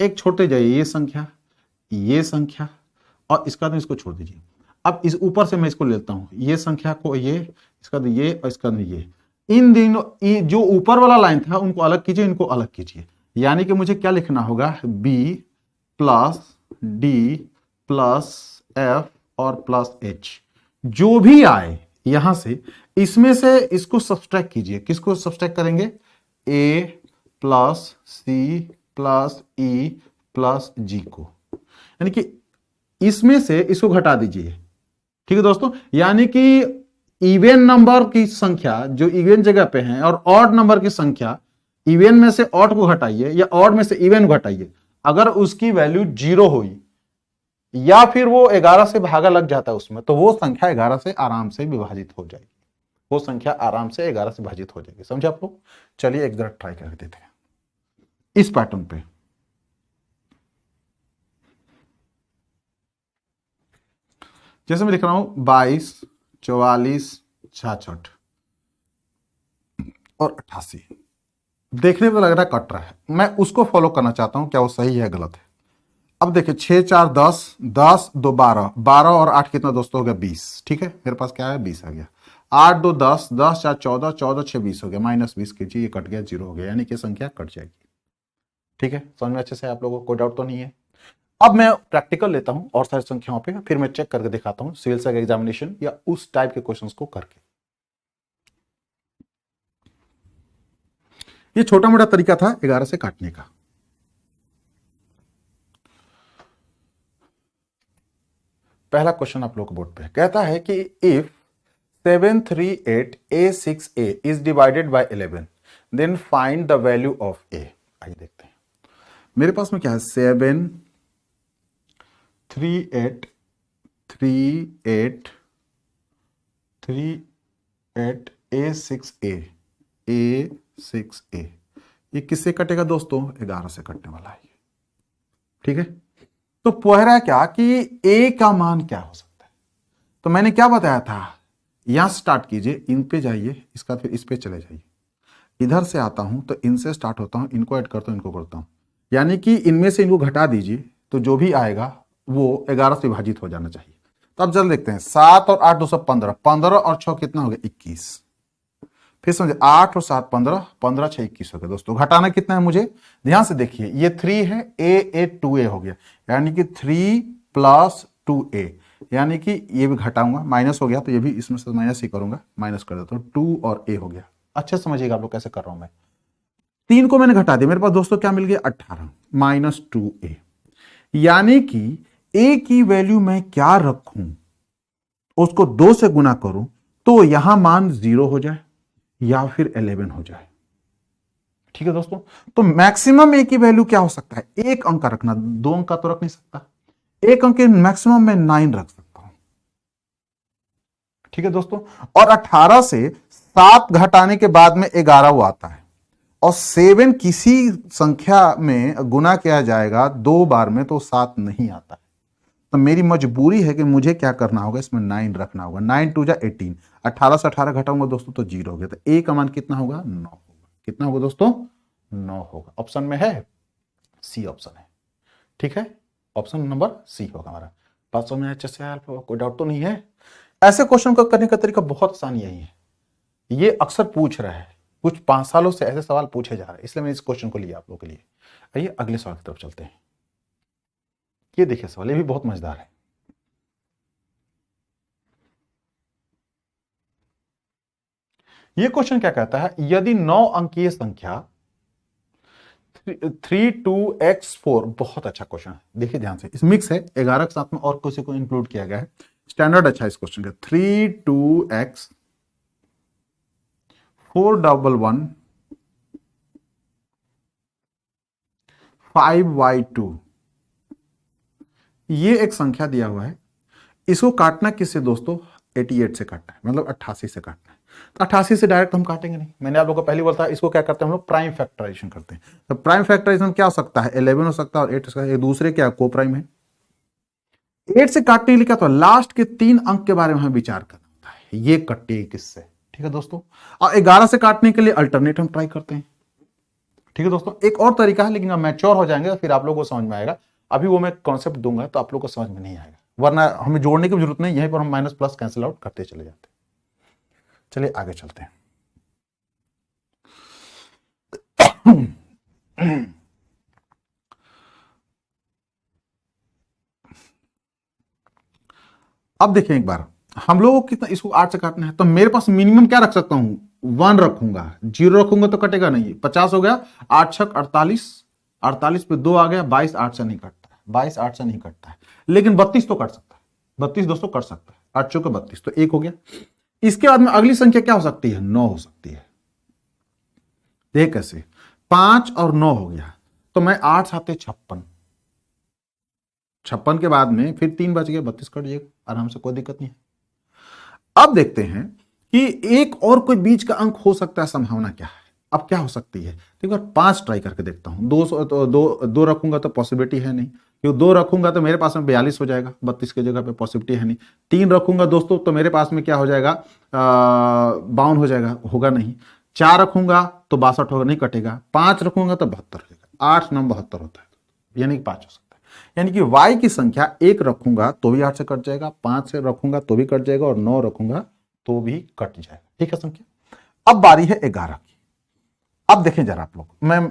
एक छोड़ते जाइए, ये संख्या और इसका तो इसको छोड़ दीजिए। अब इस ऊपर से मैं इसको लेता हूं, ये संख्या को ये, इसका तो ये और इसका तो ये। इन दिनों जो ऊपर वाला लाइन था उनको अलग कीजिए, इनको अलग कीजिए। यानी कि मुझे क्या लिखना होगा, B plus D plus F और प्लस एच, जो भी आए यहां से, इसमें से इसको सब्सट्रैक्ट कीजिए। किसको सब्सट्रैक्ट करेंगे, a plus c plus e plus g को, यानी कि इसमें से इसको घटा दीजिए। ठीक है दोस्तों, यानी कि इवन नंबर की संख्या जो इवन जगह पे है और ऑड नंबर की संख्या, इवन में से ऑड को घटाइए या ऑड में से इवन को घटाइए। अगर उसकी वैल्यू 0 हुई या फिर वो 11 से भागा लग जाता है उसमें, तो वो संख्या 11 से आराम से विभाजित हो जाएगी, वो संख्या आराम से 11 से विभाजित हो जाएगी। समझे आप लोग? चलिए एक जरा ट्राई कर देते हैं इस पैटर्न पे। जैसे मैं लिख रहा हूं 22 44 66 और 88, देखने में लग रहा है कट रहा है, मैं उसको फॉलो करना चाहता हूं, क्या वो सही है गलत है। अब देखिए 6 4 10 10 2 12 12 और 8 कितना दोस्तों हो गया 20, ठीक है, मेरे पास क्या है 20 आ गया। 8 2 10 10 4 14 14 6 20 हो गया, -20 कीजिए, ये कट गया 0 हो गया, यानी कि संख्या कट जाएगी। ठीक है, समझ में अच्छे से आप लोगों को कोई डाउट तो नहीं है? अब मैं प्रैक्टिकल लेता हूं और सारी संख्याओं पे, फिर मैं चेक करके दिखाता हूं सिविल सर्विस एग्जामिनेशन या उस टाइप के क्वेश्चंस को करके। ये छोटा मोटा तरीका था 11 से काटने का। पहला क्वेश्चन आप लोग को बोर्ड पे कहता है कि if 738A6A is divided by 11 then find the value of a. आइए देखते हैं, मेरे पास में क्या है 738A6A ये किससे कटेगा दोस्तों, 11 से कटने वाला है। ठीक है, तो पूछ रहा है क्या कि ए का मान क्या हो सकता है। तो मैंने क्या बताया था, यहां स्टार्ट कीजिए, इन पे जाइए, इसका फिर इस पे चले जाइए। इधर से आता हूं तो इनसे स्टार्ट होता हूं, इनको ऐड करता हूं, इनको करता हूं, यानी कि इनमें से इनको घटा दीजिए, तो जो भी आएगा वो 11 से विभाजित हो जाना चाहिए। तो अब जल्द देखते हैं, 7 और 8 215, 15 और 6 कितना हो गया 21। फिर समझे 8 और 7 15, 15 6 21 हो गया। दोस्तों घटाना कितना है मुझे, ध्यान से देखिए, ये 3 है, ए 2a हो गया, यानी कि 3 + 2a, यानी कि ये भी घटाऊंगा, माइनस हो गया तो ये भी इसमें से माइनस ही करूंगा, माइनस कर देता हूं, 2 और a हो गया। अच्छे समझिएगा आप लोग कैसे कर रहा हूं मैं। 3 को मैंने घटा दिया, मेरे पास दोस्तों क्या मिल गया 18 -2a, यानी कि a की वैल्यू मैं क्या रखूं, उसको 2 से गुना करूं तो यहां मान 0 हो जाए या फिर 11 हो जाए। ठीक है दोस्तों, तो मैक्सिमम ए की वैल्यू क्या हो सकता है, एक अंक का रखना, 2 अंक का तो रख नहीं सकता, एक अंक के मैक्सिमम में 9 रख सकता हूं। ठीक है दोस्तों, और 18 से 7 घटाने के बाद में 11 वो आता है, और 7 किसी संख्या में गुना किया जाएगा 2 बार में तो 7 नहीं आता है। तो मेरी मजबूरी है कि मुझे क्या करना होगा, इसमें 9 रखना होगा। 9 2 जा 18, 18 से 18 घटाऊंगा दोस्तों तो 0 हो गया, तो ए का मान कितना होगा 9 होगा। कितना होगा दोस्तों 9 होगा। ऑप्शन में है सी ऑप्शन है। ठीक है, ऑप्शन नंबर सी होगा हमारा। बात समझ में अच्छे से आया, कोई डाउट तो नहीं है? ऐसे क्वेश्चन को करने का तरीका बहुत आसान यही है, ये अक्सर पूछ रहा है, कुछ 5 सालों से ऐसे सवाल पूछे जा रहे हैं, इसलिए मैंने इस क्वेश्चन को लिया आप लोगों के लिए। आइए अगले सवाल की तरफ चलते हैं। ये देखिए सवाल, ये भी बहुत मजेदार है। ये क्वेश्चन क्या कहता है, यदि 9 अंकीय संख्या 32x4, बहुत अच्छा क्वेश्चन है, देखिए ध्यान से, इस मिक्स है 11 के साथ में और किसी को इंक्लूड किया गया है, स्टैंडर्ड अच्छा है इस क्वेश्चन का। 32x 411 5y2 ये एक संख्या दिया हुआ है, इसको काटना किससे दोस्तों, 88 से काटना है, मतलब 88 से काटना है। तो 88 से डायरेक्ट हम काटेंगे नहीं, मैंने आप लोगों को पहले बोला था, इसको क्या करते हैं हम लोग, प्राइम फैक्टराइजेशन करते हैं। तो प्राइम फैक्टराइजेशन क्या हो सकता है, 11 हो सकता है और 8 हो सकता है, एक दूसरे क्या को प्राइम है। 8 से काटने के लिए क्या, तो लास्ट के 3 अंक के बारे में हमें विचार करना होता है, ये कटे किससे, ठीक है दोस्तों। और 11 से काटने के लिए अल्टरनेट हम ट्राई करते हैं, ठीक है दोस्तों। एक और तरीका है, लेकिन अब मैच्योर हो जाएंगे तो फिर आप लोगों को समझ में आएगा, अभी वो मैं कॉन्सेप्ट दूंगा तो आप लोगों को समझ में नहीं आएगा, वरना हमें जोड़ने की जरूरत नहीं, यहीं पर हम माइनस प्लस कैंसिल आउट करते चले जाते हैं। चलिए आगे चलते हैं। अब देखें एक बार, हम लोगों को कितना, इसको 8 से काटना है, तो मेरे पास मिनिमम क्या रख सकता हूं, 1 रखूंगा, 0 रखूंगा तो कटेगा नहीं, 50 हो गया, 8 छक 48, 48 पे 2 आ गया, 22 8 से नहीं कटता है, 22 8 से नहीं कटता है, लेकिन 32 तो कट सकता है, 32 दोस्तों कट सकता है, 8 चौके 32, तो 1 हो गया। इसके बाद में अगली संख्या क्या हो सकती है, 9 हो सकती है। देख कैसे, 5 और 9 हो गया, तो मैं 8 साथे 56, 56 के बाद में फिर 3 बच गया, 32 कट जाएगा आराम से, कोई दिक्कत नहीं है। अब देखते हैं कि एक और कोई बीच का अंक हो सकता है, संभावना क्या है। अब क्या हो सकती है, देखो 5 ट्राई करके देखता हूं, 2 रखूंगा तो पॉसिबिलिटी है नहीं, क्योंकि 2 रखूंगा तो मेरे पास में 42 हो जाएगा, 32 की जगह पे पॉसिबिलिटी है नहीं। 3 रखूंगा दोस्तों तो मेरे पास में क्या हो जाएगा, 52 हो जाएगा, होगा नहीं। 4 रखूंगा तो 62 होगा, नहीं कटेगा। 5 रखूंगा तो 72 हो जाएगा, 8 9 72 होता है, यानी कि 5 हो सकता है। यानी कि y की संख्या 1 रखूंगा तो भी 8 से कट जाएगा, 5 से रखूंगा तो भी कट जाएगा, और 9 रखूंगा तो भी कट जाएगा, ठीक है संख्या। अब बारी है 11 की। अब देखें जरा आप लोग, मैं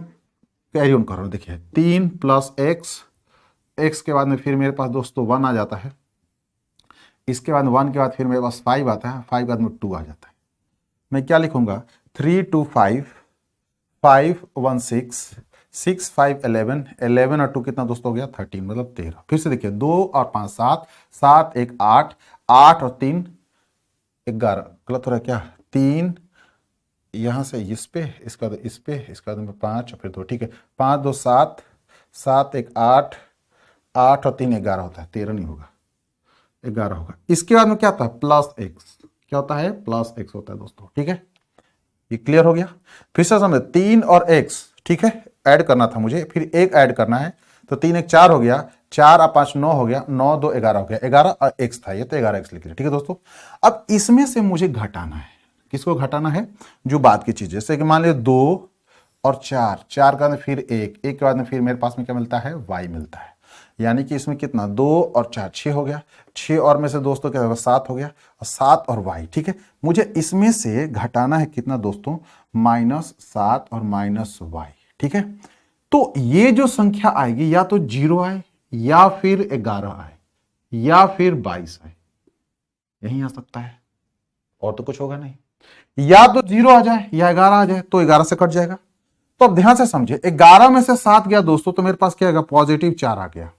कैरी ऑन कर रहा हूं, देखिए 3 प्लस एक्स के बाद में फिर मेरे पास दोस्तों 1 आ जाता है, इसके बाद 1 के बाद फिर मेरे पास 5 आता है, 5 के बाद में 2 आ जाता है। मैं क्या लिखूंगा, 3 2 5, 5 1 6, 6 5 11, 11 और 2 कितना दोस्तों हो गया, 13, मतलब 13। फिर से देखिए 2 और 5 7, 7 1 8, 8 और 3 11, गलत हो रहा है क्या, 3 यहां से इस पे, इसका इस पे, इसका 5 और फिर 2, ठीक है। 5 2 7, 7 1 8, 8 और 3 11 होता है, 13 नहीं होगा, 11 होगा। इसके बाद में क्या होता है, प्लस एक्स, क्या होता है, प्लस एक्स होता है दोस्तों, ठीक है। ये क्लियर हो गया। फिर से समझ, 3 और एक्स, ठीक है, ऐड करना था मुझे, फिर एक ऐड करना है, तो 3 1 4 हो गया, 4 और 5 9 हो गया, 9 2 11 हो गया, 11 और एक्स था ये, तो 11 एक्स लिख लिया, ठीक है दोस्तों। अब इसमें से मुझे घटाना है, किसको घटाना है, जो बाद की चीज, जैसे कि मान लीजिए 2 और 4, 4 का फिर 1 के बाद में फिर मेरे पास में क्या मिलता है, y मिलता है। यानी कि इसमें कितना, 2 और 4 6 हो गया, 6 और में से दोस्तों क्या होगा, 7 हो गया, और 7 और y, ठीक है। मुझे इसमें से घटाना है कितना दोस्तों, -7 और -y, ठीक है। तो ये जो संख्या आएगी, या तो 0 आए, या फिर 11 आए, या फिर 22 आए, यही आ सकता है, और तो कुछ होगा नहीं। या तो 0 आ जाए या 11 आ जाए, तो 11 से कट जाएगा। तो अब ध्यान से समझे, 11 में से 7 गया दोस्तों, तो मेरे पास क्या आएगा, +4 आ गया,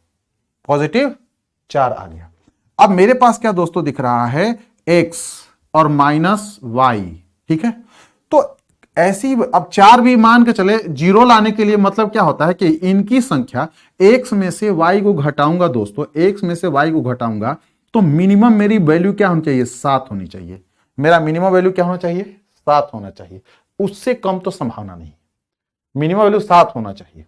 +4 आ गया। अब मेरे पास क्या दोस्तों दिख रहा है, x और -y, ठीक है। तो ऐसी, अब 4 भी मान के चले, 0 लाने के लिए मतलब क्या होता है कि इनकी संख्या x में से y को घटाऊंगा दोस्तों, x में से y को घटाऊंगा, तो मिनिमम मेरी वैल्यू क्या होनी चाहिए, 7 होनी चाहिए। मेरा मिनिमम वैल्यू क्या होना चाहिए, 7 होना चाहिए, उससे कम तो संभावना नहीं, मिनिमम वैल्यू 7 होना चाहिए।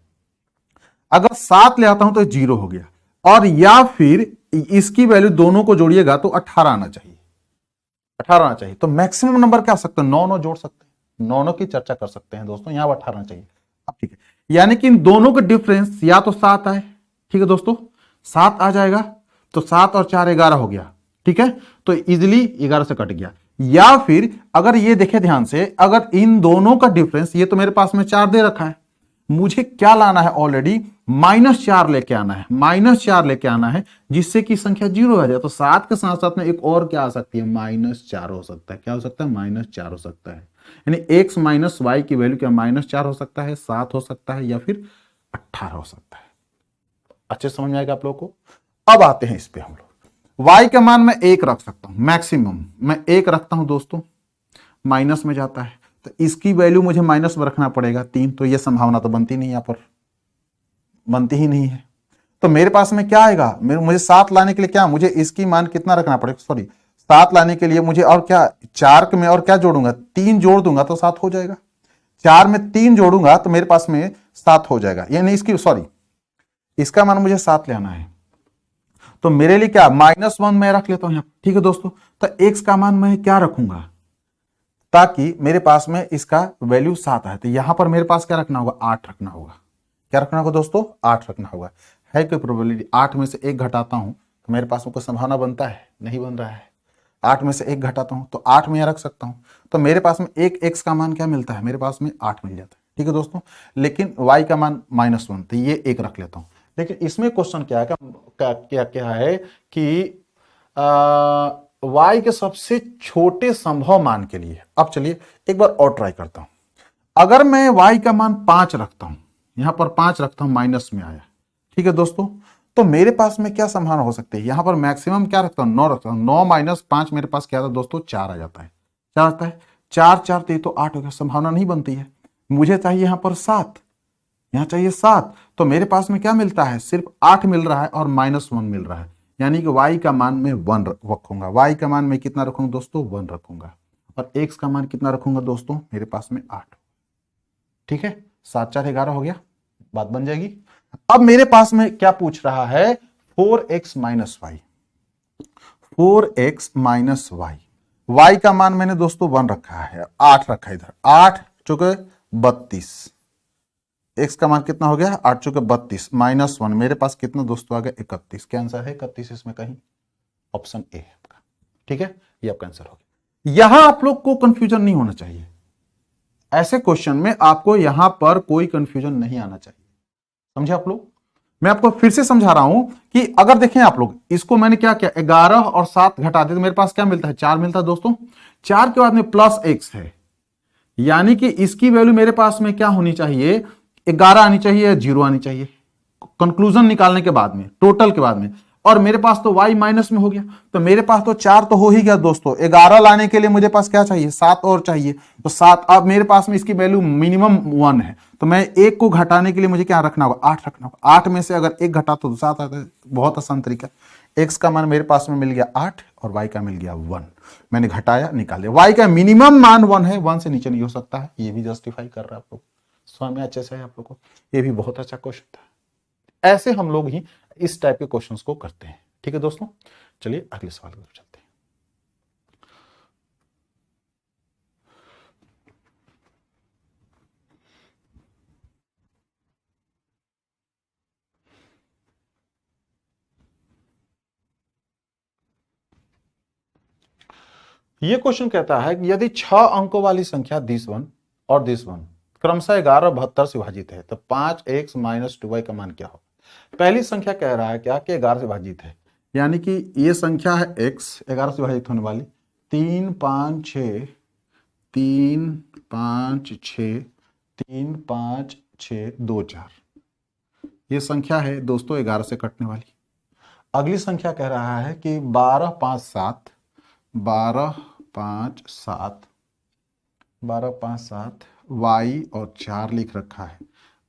अगर 7 ले आता हूं तो 0 हो गया, और या फिर इसकी वैल्यू दोनों को जोड़िएगा तो 18 आना चाहिए, 18 आना चाहिए। तो मैक्सिमम नंबर क्या हो सकता है, 9 जोड़ सकते हैं, 9 की चर्चा कर सकते हैं दोस्तों, यहां 18 चाहिए। अब ठीक है, यानी कि इन दोनों का डिफरेंस या तो 7 आए, ठीक है दोस्तों, 7 आ जाएगा, तो 7 और 4 11 हो गया, ठीक है। तो इजिली 11 से कट गया। या फिर अगर ये देखे ध्यान से, अगर इन दोनों का डिफरेंस, ये तो मेरे पास में 4 दे रखा है, मुझे क्या लाना है, ऑलरेडी -4 लेके आना है, -4 लेके आना है, जिससे कि संख्या 0 आ जाए। तो 7 के साथ साथ में एक और क्या आ सकती है, -4 हो सकता है। क्या हो सकता है, -4 हो सकता है। यानी x माइनस वाई की वैल्यू क्या, -4 हो सकता है, 7 हो सकता है, या फिर 18 हो सकता है। अच्छे समझ में आएगा आप लोगों को। अब आते हैं इस पे हम लोग, y का मान मैं 1 रख सकता हूं, मैक्सिमम मैं 1 रखता हूं दोस्तों, माइनस में जाता है, तो इसकी वैल्यू मुझे माइनस में रखना पड़ेगा 3, तो यह संभावना तो बनती नहीं, यहां पर बनती ही नहीं है। तो मेरे पास में क्या आएगा, मुझे 7 लाने के लिए क्या, मुझे इसकी मान कितना रखना पड़ेगा, सॉरी 7 लाने के लिए मुझे और क्या 4 में और क्या जोड़ूंगा, 3 जोड़ दूंगा तो 7 हो जाएगा। 4 में 3 जोड़ूंगा तो मेरे पास में 7 हो जाएगा, यानी इसकी सॉरी इसका मान मुझे 7 लेना है। तो मेरे लिए क्या -1 मैं रख लेता हूं यहां, ठीक है दोस्तों। तो x का मान मैं क्या रखूंगा ताकि मेरे पास में इसका वैल्यू 7 आए। तो यहां पर मेरे पास क्या रखना होगा, 8 रखना होगा। क्या रखना होगा दोस्तों, 8 रखना होगा। है कोई प्रोबेबिलिटी 8 में से 1 घटाता हूं तो मेरे पास में कोई संभावना बनता है, नहीं बन रहा है। 8 में से 1 घटाता हूं तो 8 में रख सकता हूं, तो मेरे पास में एक x का मान क्या मिलता है, मेरे पास में 8 मिल जाता है, ठीक है दोस्तों। लेकिन y का मान -1, तो ये 1 रख लेता हूं। लेकिन इसमें क्वेश्चन क्या है, क्या है कि y के सबसे छोटे संभव मान के लिए। अब चलिए एक बार और ट्राई करता हूं। अगर मैं y का मान 5 रखता हूं, यहां पर 5 रखता हूं, माइनस में आया, ठीक है दोस्तों, तो मेरे पास में क्या संभावना हो सकती है, यहां पर मैक्सिमम क्या रखता हूं, 9 रखता हूं। 9 - 5 मेरे पास क्या आता है दोस्तों, 4 आ जाता है। क्या आता है, 4 4 तो 8 हो गया, संभावना नहीं बनती है। मुझे चाहिए यहां पर 7, यहां चाहिए 7, तो मेरे पास में क्या मिलता है, सिर्फ 8 मिल रहा है और -1 मिल रहा है, यानी कि y का मान में 1 रखूंगा। y का मान में कितना रखूंगा दोस्तों, 1 रखूंगा। और x का मान कितना रखूंगा दोस्तों, मेरे पास में 8। ठीक है, 7 4 11 हो गया, बात बन जाएगी। अब मेरे पास में क्या पूछ रहा है, 4x - y, 4x - y। y का मान मैंने दोस्तों 1 रखा है, 8 रखा है इधर, 8 चुके 32, x का मान कितना हो गया, 8 चुके 32 -1, मेरे पास कितना दोस्तों आ गया, 31। क्या आंसर है, 31 इसमें कहीं, ऑप्शन ए है आपका। ठीक है, ये आपका आंसर हो गया। यहां आप लोग को कंफ्यूजन नहीं होना चाहिए, ऐसे क्वेश्चन में आपको यहां पर कोई कंफ्यूजन नहीं आना चाहिए, समझे आप लोग। मैं आपको फिर से समझा रहा हूं कि अगर देखें आप लोग, इसको मैंने क्या किया, 11 और 7 घटा दे तो मेरे पास क्या मिलता है, 4 मिलता है दोस्तों। 4 के बाद में +x है, यानी कि इसकी वैल्यू मेरे पास में क्या होनी चाहिए, 11 आनी चाहिए या 0 आनी चाहिए, कंक्लूजन निकालने के बाद में, टोटल के बाद में। और मेरे पास तो y माइनस में हो गया, तो मेरे पास तो 4 तो हो ही गया दोस्तों। 11 लाने के लिए मुझे पास क्या चाहिए, 7 और चाहिए, तो 7। अब मेरे पास में इसकी वैल्यू मिनिमम 1 है, तो मैं 1 को घटाने के लिए मुझे क्या रखना होगा, 8 रखना होगा। 8 में से अगर 1 घटा तो 7 आता है, बहुत आसान तरीका। x का मान मेरे पास में मिल गया 8 और y का मिल गया 1, मैंने घटाया निकाल लिया। y का मिनिमम मान 1 है, 1 से नीचे नहीं हो सकता है, ये भी जस्टिफाई कर रहा है आप लोग, समझ में अच्छे से है आप लोग को, ये भी बहुत अच्छा क्वेश्चन था। ऐसे हम लोग ही इस टाइप के क्वेश्चंस को करते हैं। ठीक है दोस्तों, चलिए अगले सवाल की तरफ चलते हैं। यह क्वेश्चन कहता है कि यदि 6 अंकों वाली संख्या दिस वन और दिस वन क्रमशः 11 72 से विभाजित है, तो 5x - 2y का मान क्या हो। पहली संख्या कह रहा है क्या कि 11 से विभाजित है, यानी कि ये संख्या है x 11 से विभाजित होने वाली, 3 5 6 3 5 6 3 5 6 2 4, ये संख्या है दोस्तों 11 से कटने वाली। अगली संख्या कह रहा है कि 12 5 7 12 5 7 12 5 7 y और 4 लिख रखा है,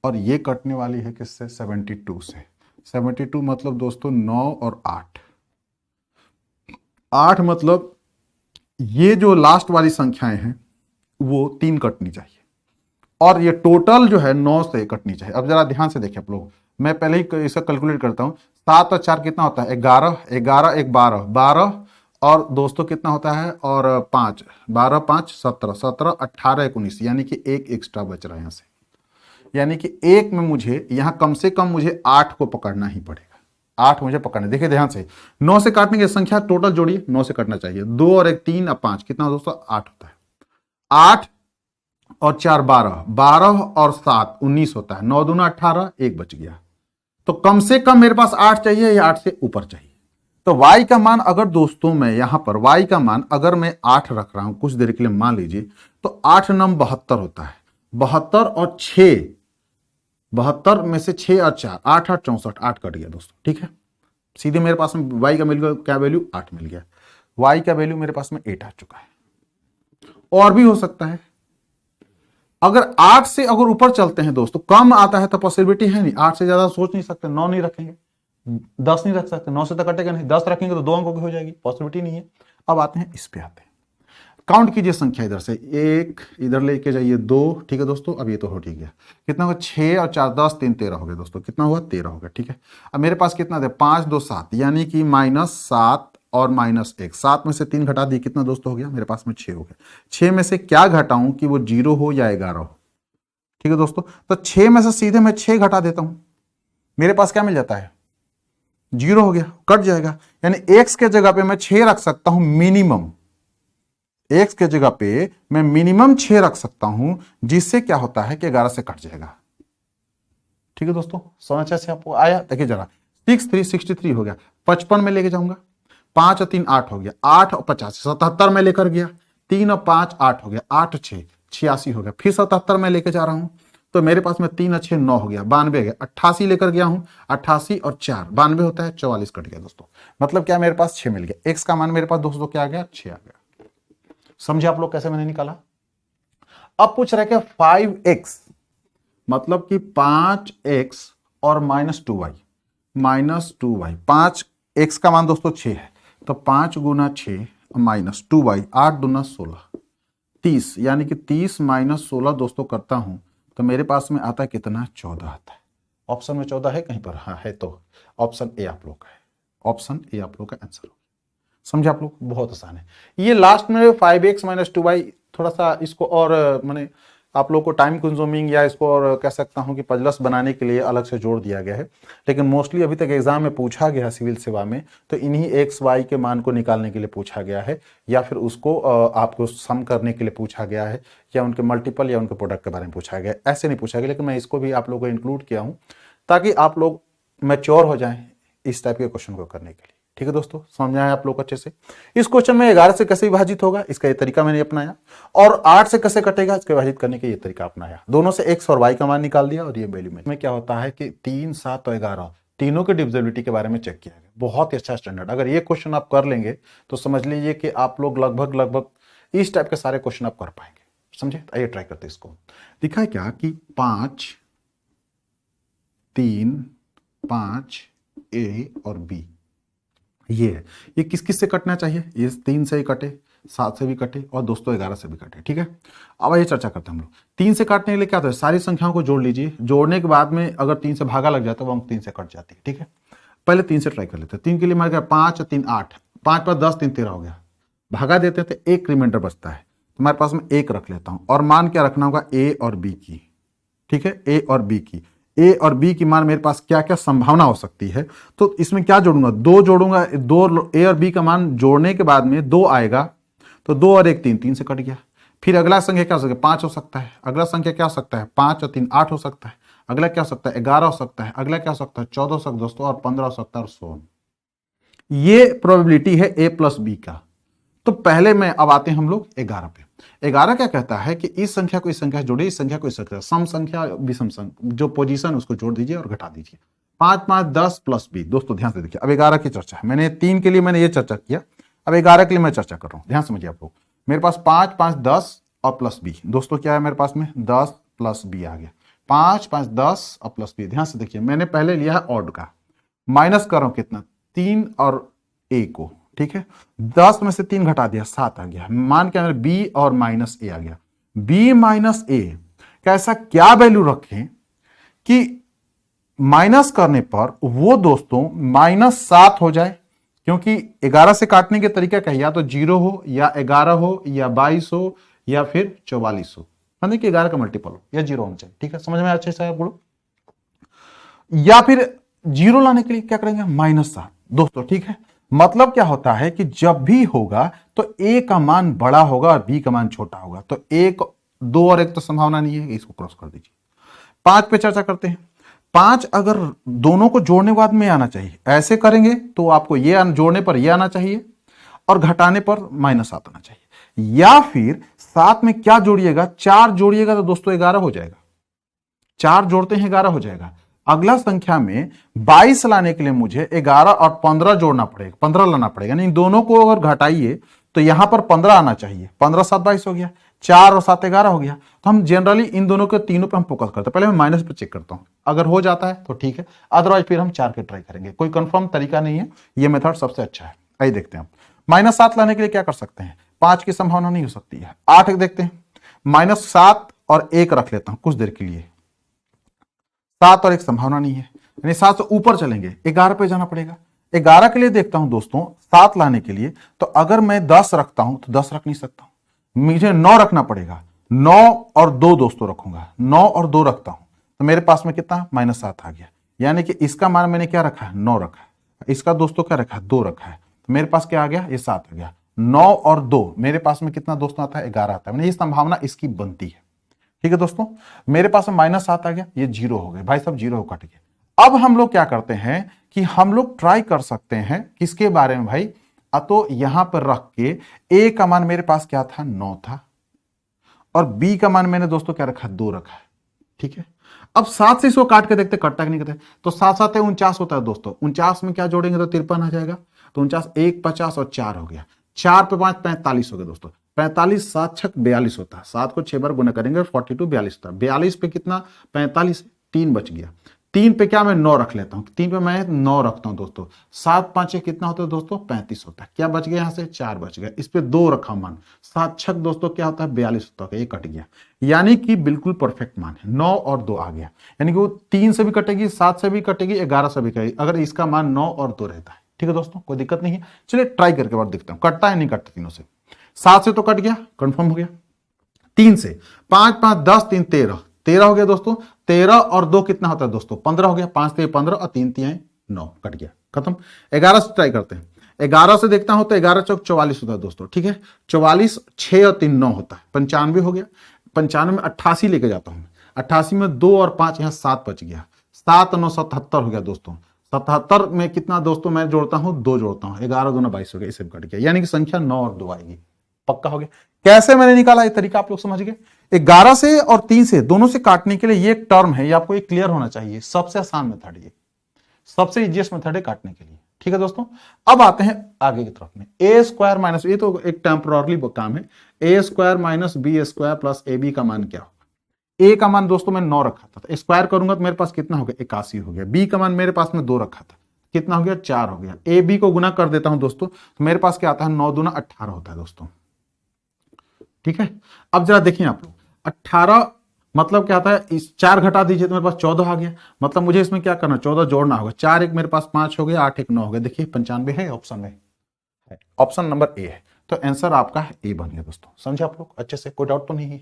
और ये कटने वाली है किससे, 72 से। 72 मतलब दोस्तों 9 और 8, 8 मतलब ये जो लास्ट वाली संख्याएं हैं वो 3 कटनी चाहिए, और ये टोटल जो है 9 से कटनी चाहिए। अब जरा ध्यान से देखिए आप लोग, मैं पहले ही इसका कैलकुलेट करता हूं। 7 और 4 कितना होता है, 11 11 1 12 12, और दोस्तों कितना होता है, और 5 12 5 17 17 18 19, यानी कि एक एक्स्ट्रा बच रहा है यहां से, यानी कि एक में मुझे यहां कम से कम मुझे 8 को पकड़ना ही पड़ेगा, 8 मुझे पकड़ना। देखिए ध्यान से, 9 से काटने की संख्या टोटल जोड़िए, 9 से कटना चाहिए, 2 और 1 3 और 5 कितना दोस्तों 8 होता है, 8 और 4 12 12 और 7 19 होता है, 9 दूना 18, 1 बच गया। तो कम से कम मेरे पास 8 चाहिए या 8 से ऊपर चाहिए। तो y का मान अगर दोस्तों मैं यहां पर y का मान अगर मैं 8 रख रहा हूं कुछ देर के लिए मान लीजिए, तो 8 नम 72 होता है, 72 और 6, 72 में से 6 और 4 8 8 64, 8 कट गया दोस्तों। ठीक है, सीधे मेरे पास में y का मिल गया, क्या वैल्यू 8 मिल गया, y का वैल्यू मेरे पास में 8 आ चुका है। और भी हो सकता है, अगर 8 से अगर ऊपर चलते हैं दोस्तों, कम आता है तो पॉसिबिलिटी है नहीं, 8 से ज्यादा सोच नहीं सकते, 9 नहीं रखेंगे, 10 नहीं रख सकते, 9 से तो कटेगा नहीं, 10 रखेंगे तो 2 अंकों की हो जाएगी, पॉसिबिलिटी नहीं है। अब आते हैं इस पे आते हैं, काउंट कीजिए संख्या इधर से, 1 इधर लेके जाइए 2, ठीक है दोस्तों। अब ये तो हो ठीक है, कितना होगा 6 और 4 10 3 13 हो गया दोस्तों, कितना हुआ 13 हो गया, ठीक है। अब मेरे पास कितना था 5 2 7, यानी कि -7 और -1, 7 में से 3 घटा दी, कितना दोस्तों हो गया मेरे पास में 6 हो गया। 6 में से क्या घटाऊं कि वो 0 हो या 11 हो, ठीक है दोस्तों। तो 6 में से सीधे मैं 6 घटा देता हूं, मेरे पास क्या मिल जाता है 0 हो गया, कट जाएगा। यानी x के जगह पे मैं 6 रख सकता हूं मिनिमम, x के जगह पे मैं मिनिमम 6 रख सकता हूं, जिससे क्या होता है कि 11 से कट जाएगा, ठीक है दोस्तों। समझ से आपको आया, देखिए जरा 6 3 63 हो गया, 55 में लेके जाऊंगा, 5 और 3 8 हो गया, 8 और 50 77 में लेकर गया, 3 और 5 8 हो गया, 8 और 6 86 हो गया, फिर 77 में लेके जा रहा हूं, तो मेरे पास में 3 और 6 9 हो गया, 92 गया, 88 लेकर गया हूं, 88 और 4 92 होता है, 44 कट गया दोस्तों। मतलब क्या मेरे पास 6 मिल गया, x का मान मेरे पास दोस्तों क्या आ गया 6 आ गया। समझे आप लोग कैसे मैंने निकाला। अब पूछ रहे क्या 5x, मतलब कि 5x और -2y, 5x का मान दोस्तों 6 है, तो 5 गुना 6 -2y, 8 दूना 16 30, यानी कि 30 - 16 दोस्तों करता हूं तो मेरे पास में आता है कितना 14 आता है। ऑप्शन में 14 है कहीं पर, हाँ है, तो ऑप्शन ए आप लोग का है, ऑप्शन ए आप लोग का आंसर हो। समझे आप लोग, बहुत आसान है। ये लास्ट में 5x - 2y थोड़ा सा इसको और मैंने आप लोग को टाइम कंज्यूमिंग या इसको और कह सकता हूं कि पजलस बनाने के लिए अलग से जोड़ दिया गया है, लेकिन मोस्टली अभी तक एग्जाम में पूछा गया सिविल सेवा में तो इन्हीं x y के मान को निकालने के लिए पूछा गया है, या फिर उसको आपको सम करने के लिए पूछा गया है, या उनके मल्टीपल या उनके प्रोडक्ट के बारे में पूछा गया, ऐसे नहीं पूछा गया। लेकिन मैं इसको भी आप लोगों को इंक्लूड किया हूँ ताकि आप लोग मैच्योर हो जाएं इस टाइप के क्वेश्चन को करने के लिए, ठीक है दोस्तों। समझ में आया आप लोग अच्छे से। इस क्वेश्चन में 11 से कैसे विभाजित होगा इसका ये तरीका मैंने अपनाया, और 8 से कैसे कटेगा इसके विभाजित करने का ये तरीका अपनाया। दोनों से x और y का मान निकाल दिया और ये वैल्यू में क्या होता है कि 3 7 और 11 तीनों के डिविजिबिलिटी के बारे में चेक किया गया। बहुत ही अच्छा स्टैंडर्ड, अगर ये क्वेश्चन आप कर लेंगे तो समझ लीजिए कि आप लोग लगभग इस टाइप के सारे क्वेश्चन आप कर पाएंगे। समझे, आइए ट्राई करते इसको। दिखा है क्या कि 5 3 5 ए और बी, ये है, ये किस किस से कटना चाहिए, ये 3 से ही कटे, 7 से भी कटे और दोस्तों 11 से भी कटे, ठीक है। अब ये चर्चा करते हैं हम लोग। 3 से काटने के लिए क्या होता है, सारी संख्याओं को जोड़ लीजिए, जोड़ने के बाद में अगर 3 से भागा लग जाता है वो अंक 3 से कट जाती है, ठीक है। पहले 3 से ट्राई कर लेते हैं। 3 के लिए मार गया 5 और 3 8, 5 पर 10 3 13 हो गया, भागा देते हैं तो एक रिमाइंडर बचता है, तो हमारे पास में 1 रख लेता हूं, और मान क्या रखना होगा ए और बी की, ठीक है, ए और बी की। ए और बी की मान मेरे पास क्या क्या संभावना हो सकती है, तो इसमें क्या जोड़ूंगा 2 जोड़ूंगा, 2 ए और बी का मान जोड़ने के बाद में 2 आएगा, तो 2 और 1 3 से कट गया। फिर अगला संख्या क्या हो सकता है 5 हो सकता है, अगला संख्या क्या हो सकता है 5 और 3 8 हो सकता है, अगला क्या हो सकता है 11 हो सकता है, अगला क्या हो सकता है 14 हो सकता है दोस्तों, और 15 हो सकता है, और 16। ये प्रोबेबिलिटी है ए प्लस बी का। तो पहले में अब आते हैं हम लोग 11 पे। 11 क्या कहता है कि इस संख्या को इस संख्या से जोड़िए, इस संख्या को इस संख्या, सम संख्या विषम संख्या जो पोजीशन उसको जोड़ दीजिए और घटा दीजिए। 5 5 10 प्लस बी, दोस्तों ध्यान से देखिए। अब 11 की चर्चा है, मैंने 3 के लिए मैंने ये चर्चा किया, अब 11 के लिए मैं चर्चा कर रहा हूं, ध्यान समझिए आप लोग। मेरे पास 5 5 10 और प्लस बी, दोस्तों क्या है मेरे पास में 10 प्लस बी आ गया। 5 5 10 और प्लस बी, ध्यान से देखिए मैंने पहले लिया है ऑड का, माइनस कर रहा हूं कितना 3 और ए को, ठीक है। 10 में से 3 घटा दिया 7 आ गया, मान के अंदर बी और माइनस ए आ गया। बी माइनस ए कैसा क्या वैल्यू रखें कि माइनस करने पर वो दोस्तों -7 हो जाए, क्योंकि 11 से काटने के तरीका क्या, या तो 0 हो या 11 हो या 22 हो या फिर 44 हो, यानी कि 11 का मल्टीपल हो या 0 होना चाहिए, ठीक है। समझ में अच्छे से आप लोग। या फिर 0 लाने के लिए क्या करेंगे -7 दोस्तों, ठीक है। मतलब क्या होता है कि जब भी होगा तो ए का मान बड़ा होगा और बी का मान छोटा होगा, तो 1 2 और 1 तो संभावना नहीं है, इसको क्रॉस कर दीजिए। 5 पे चर्चा करते हैं। 5 अगर दोनों को जोड़ने के बाद में आना चाहिए, ऐसे करेंगे तो आपको ये जोड़ने पर ये आना चाहिए और घटाने पर -7 आना चाहिए। या फिर 7 में क्या जोड़िएगा 4 जोड़िएगा तो दोस्तों 11 हो जाएगा, 4 जोड़ते हैं 11 हो जाएगा। अगला संख्या में 22 लाने के लिए मुझे 11 और 15 जोड़ना पड़ेगा, 15 लाना पड़ेगा, नहीं दोनों को अगर घटाइए तो यहां पर 15 आना चाहिए, 15 7 22 हो गया। 4 और 7 11 हो गया। तो हम जनरली इन दोनों के तीनों पे हम फोकस करते हैं। पहले मैं माइनस पे चेक करता हूं, अगर हो जाता है तो ठीक है, अदरवाइज फिर हम 4 के ट्राई करेंगे। कोई कंफर्म तरीका नहीं है, ये मेथड सबसे अच्छा है। आइए देखते हैं। -7 लाने के लिए क्या कर सकते हैं, 5 की संभावना नहीं हो सकती है। 8 देखते हैं, -7 और 1 रख लेता हूं कुछ देर के लिए, 7 और 1 संभावना नहीं है, यानी 7 से ऊपर चलेंगे, 11 पे जाना पड़ेगा। 11 के लिए देखता हूं दोस्तों, 7 लाने के लिए तो अगर मैं 10 रखता हूं तो 10 रख नहीं सकता हूं, मुझे 9 रखना पड़ेगा। 9 और 2 दोस्तों रखूंगा, 9 और 2 रखता हूं तो मेरे पास में कितना -7 आ गया। यानी कि इसका मान मैंने क्या रखा है, 9 रखा है, इसका दोस्तों क्या रखा है, 2 रखा है, तो मेरे पास क्या आ गया, ये 7 आ गया। 9 और 2 मेरे पास में कितना दोस्तों आता है, 11 आता है, ये संभावना इसकी बनती है। ठीक है दोस्तों, मेरे पास में -7 आ गया, ये 0 हो गए भाई साहब, 0 कट गए। अब हम लोग क्या करते हैं कि हम लोग ट्राई कर सकते हैं किसके बारे में भाई, तो यहां पर रख के ए का मान मेरे पास क्या था, 9 था, और बी का मान मैंने दोस्तों क्या रखा, 2 रखा है। ठीक है, अब 7 से इसको काट के देखते कटता कि नहीं करते, तो 7 7 49 होता है दोस्तों, 49 में क्या जोड़ेंगे तो 53 आ जाएगा, तो 49 1 50 और 4 हो गया, 4 पे 5 45 हो गया दोस्तों। 45 7 6 42 होता है, 7 को 6 बार गुना करेंगे 42 42 होता है। 42 पे कितना 45, 3 बच गया। 3 पे क्या मैं 9 रख लेता हूं, 3 पे मैं 9 रखता हूं दोस्तों। 7 5 कितना होता है दोस्तों, 35 होता है। क्या बच गया, यहां से 4 बच गया, इस पे 2 रखा मान, 7 6 दोस्तों क्या होता है, 42 होता है, ये कट गया, यानी कि बिल्कुल परफेक्ट मान है। 9 और 2 आ गया, यानी कि वो 3 से भी कटेगी, 7 से भी कटेगी, 11 से भी कटेगी, अगर इसका मान 9 और 2 रहता है। ठीक है दोस्तों, कोई दिक्कत नहीं है। चलिए ट्राई करके बाद देखता हूं कटता है नहीं कटता तीनों से। 7 से तो कट गया, कंफर्म हो गया। 3 से 5 5 10 3 13 13 हो गया दोस्तों। 13 और 2 कितना होता है दोस्तों, 15 हो गया। 5 3 15 और 3 3 9, कट गया, खत्म। 11 से ट्राई करते हैं। 11 से देखता हूं तो 11 चौक 44 होता है दोस्तों। ठीक है, 44 6 और 3 9 होता है, 95 हो गया। 95 में 88 लेके जाता हूं, 88 में 2 और 5 यहां 7 बच गया, 7 9 77 हो गया दोस्तों। 77 में कितना दोस्तों मैं जोड़ता हूं, 2 जोड़ता हूं, 11 2 22 हो गया, इसे कट गया, यानी कि संख्या 9 और 2 आएगी। पक्का हो गया। कैसे मैंने निकाला, ये तरीका आप लोग समझ गए। 11 से और 3 से दोनों से काटने के लिए ये एक टर्म है, ये आपको एक क्लियर होना चाहिए। सबसे आसान मेथड, ये सबसे इजीएस्ट मेथड है काटने के लिए। ठीक है दोस्तों, अब आते हैं आगे की तरफ में। ए स्क्वायर माइनस, ये तो एक टेम्पोररी काम है, a square minus b square plus a b का मान क्या होगा। ए का मान दोस्तों मैं 9 रखा था, स्क्वायर करूंगा तो मेरे पास कितना हो गया, 81 हो गया। बी का मान मेरे पास में 2 रखा था, कितना हो गया, 4 हो गया। ए बी को गुना कर देता हूं दोस्तों, तो मेरे पास क्या आता है, 9 दूना 18 होता है दोस्तों। ठीक है, अब जरा देखिए आप लोग, 18 मतलब क्या आता है, इस 4 घटा दीजिए तो मेरे पास 14 आ गया। मतलब मुझे इसमें क्या करना, 14 जोड़ना होगा। 4 1 मेरे पास 5 हो गया, 8 1 9 हो गया। देखिए 95 है ऑप्शन में, है ऑप्शन नंबर ए है, तो आंसर आपका ए बन गया दोस्तों। समझे आप लोग अच्छे से, कोई डाउट तो नहीं है,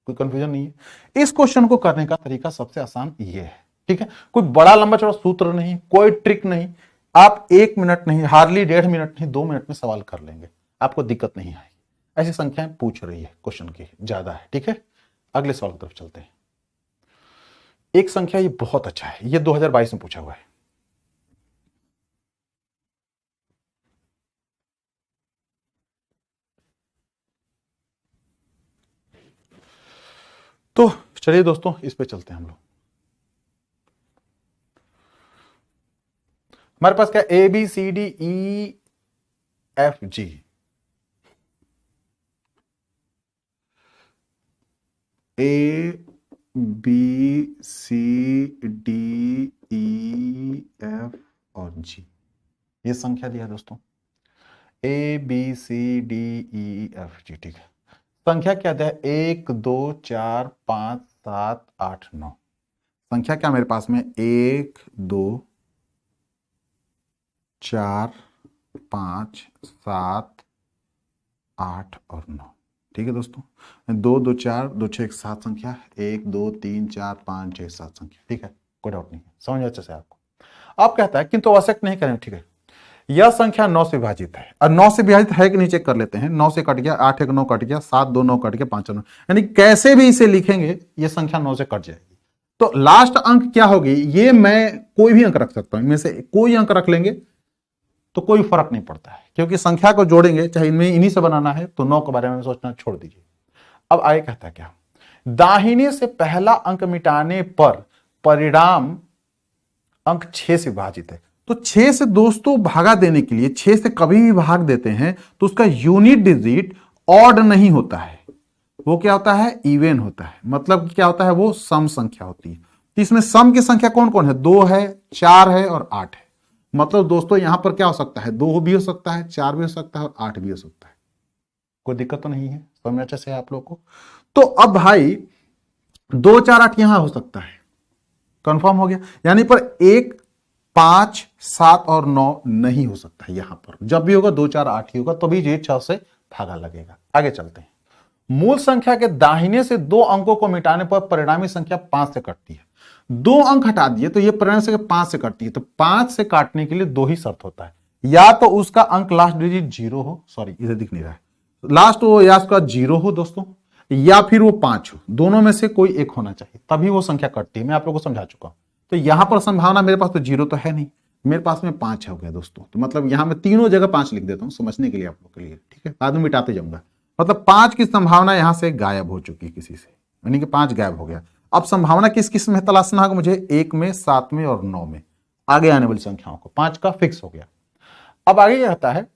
कोई कंफ्यूजन नहीं है। इस क्वेश्चन को करने का तरीका सबसे आसान ये है। ठीक है, कोई बड़ा लंबा चौड़ा सूत्र नहीं, कोई ट्रिक नहीं, आप 1 मिनट नहीं, हार्डली 1.5 मिनट नहीं, 2 मिनट में सवाल कर लेंगे, आपको दिक्कत नहीं आएगी। ऐसी संख्याएं पूछ रही है क्वेश्चन की ज्यादा है। ठीक है, अगले सवाल की तरफ चलते हैं। एक संख्या ये बहुत अच्छा है, ये 2022 में पूछा हुआ है। तो चलिए दोस्तों इस पे चलते हैं हम लोग। हमारे पास क्या, A B C D E F G, A B C D E F और जी, ये संख्या दिया है दोस्तों, A B C D E F G. ठीक है, संख्या क्या दिया है, 1 2 4 5 7 8 9। संख्या क्या मेरे पास में, 1 2 4 5 7 8 और 9। ठीक है दोस्तों, 2 2 4 2 6 7 संख्या, 1 2 3 4 5 6 7 संख्या। ठीक है, कोई डाउट नहीं है, समझ अच्छे से आपको। आप कहता है किंतु आवश्यक नहीं करें। ठीक है, यह संख्या 9 से विभाजित है, और 9 से विभाजित है कि नहीं चेक कर लेते हैं। 9 से कट गया, 8 1 9 कट गया, 7 2 9 कट गया, 5 9, यानी कैसे भी इसे लिखेंगे ये संख्या 9 से कट जाएगी। तो लास्ट अंक क्या होगी, ये मैं कोई भी अंक रख सकता हूं, इनमें से कोई अंक रख लेंगे तो कोई फर्क नहीं पड़ता है, क्योंकि संख्या को जोड़ेंगे, चाहे इनमें इन्हीं से बनाना है, तो 9 के बारे में सोचना छोड़ दीजिए। अब आगे कहता है क्या, दाहिने से पहला अंक मिटाने पर परिणाम अंक 6 से विभाजित है। तो 6 से दोस्तों भागा देने के लिए, 6 से कभी भी भाग देते हैं तो उसका यूनिट डिजिट ऑड नहीं होता है। वो क्या होता है, इवन होता है। मतलब क्या होता है, वो सम संख्या होती है। तो इसमें सम की संख्या कौन कौन है, 2 है, 4 है और 8 है। मतलब दोस्तों यहां पर क्या हो सकता है, 2 भी हो सकता है, 4 भी हो सकता है और 8 भी हो सकता है। कोई दिक्कत तो नहीं है, समझ अच्छे से आप लोग को। तो अब भाई 2 4 8 यहां हो सकता है, कंफर्म हो गया। यानी पर 1 5 7 और 9 नहीं हो सकता है। यहां पर जब भी होगा 2 4 8 ही होगा, तभी ये 6 से भागा लगेगा। आगे चलते हैं। मूल संख्या के दाहिने से 2 अंकों को मिटाने पर परिणामी संख्या 5 से कटती है। 2 अंक हटा दिए तो ये परिणामी संख्या 5 से कटती है। तो 5 से काटने के लिए 2 ही शर्त होता है, या तो उसका अंक लास्ट डिजिट 0 हो, सॉरी इधर दिख नहीं रहा है, लास्ट हो या उसका 0 हो दोस्तों, या फिर वो 5 हो। दोनों में से कोई एक होना चाहिए, तभी वो संख्या कटती है। मैं आप लोगों को समझा चुका हूं। तो यहां पर संभावना मेरे पास तो 0 तो है नहीं, मेरे पास में 5 हो गया दोस्तों। तो मतलब यहां मैं तीनों जगह 5 लिख देता हूं समझने के लिए आप लोग के लिए, ठीक है, बाद में मिटाते जाऊंगा। मतलब 5 की संभावना यहां से गायब हो चुकी है किसी से, यानी कि 5 गायब हो गया। अब संभावना किस किस में तलाशना होगा मुझे, 1 में, 7 में और 9 में, आगे आने वाली संख्याओं को। 5 का फिक्स हो गया। अब आगे क्या आता है,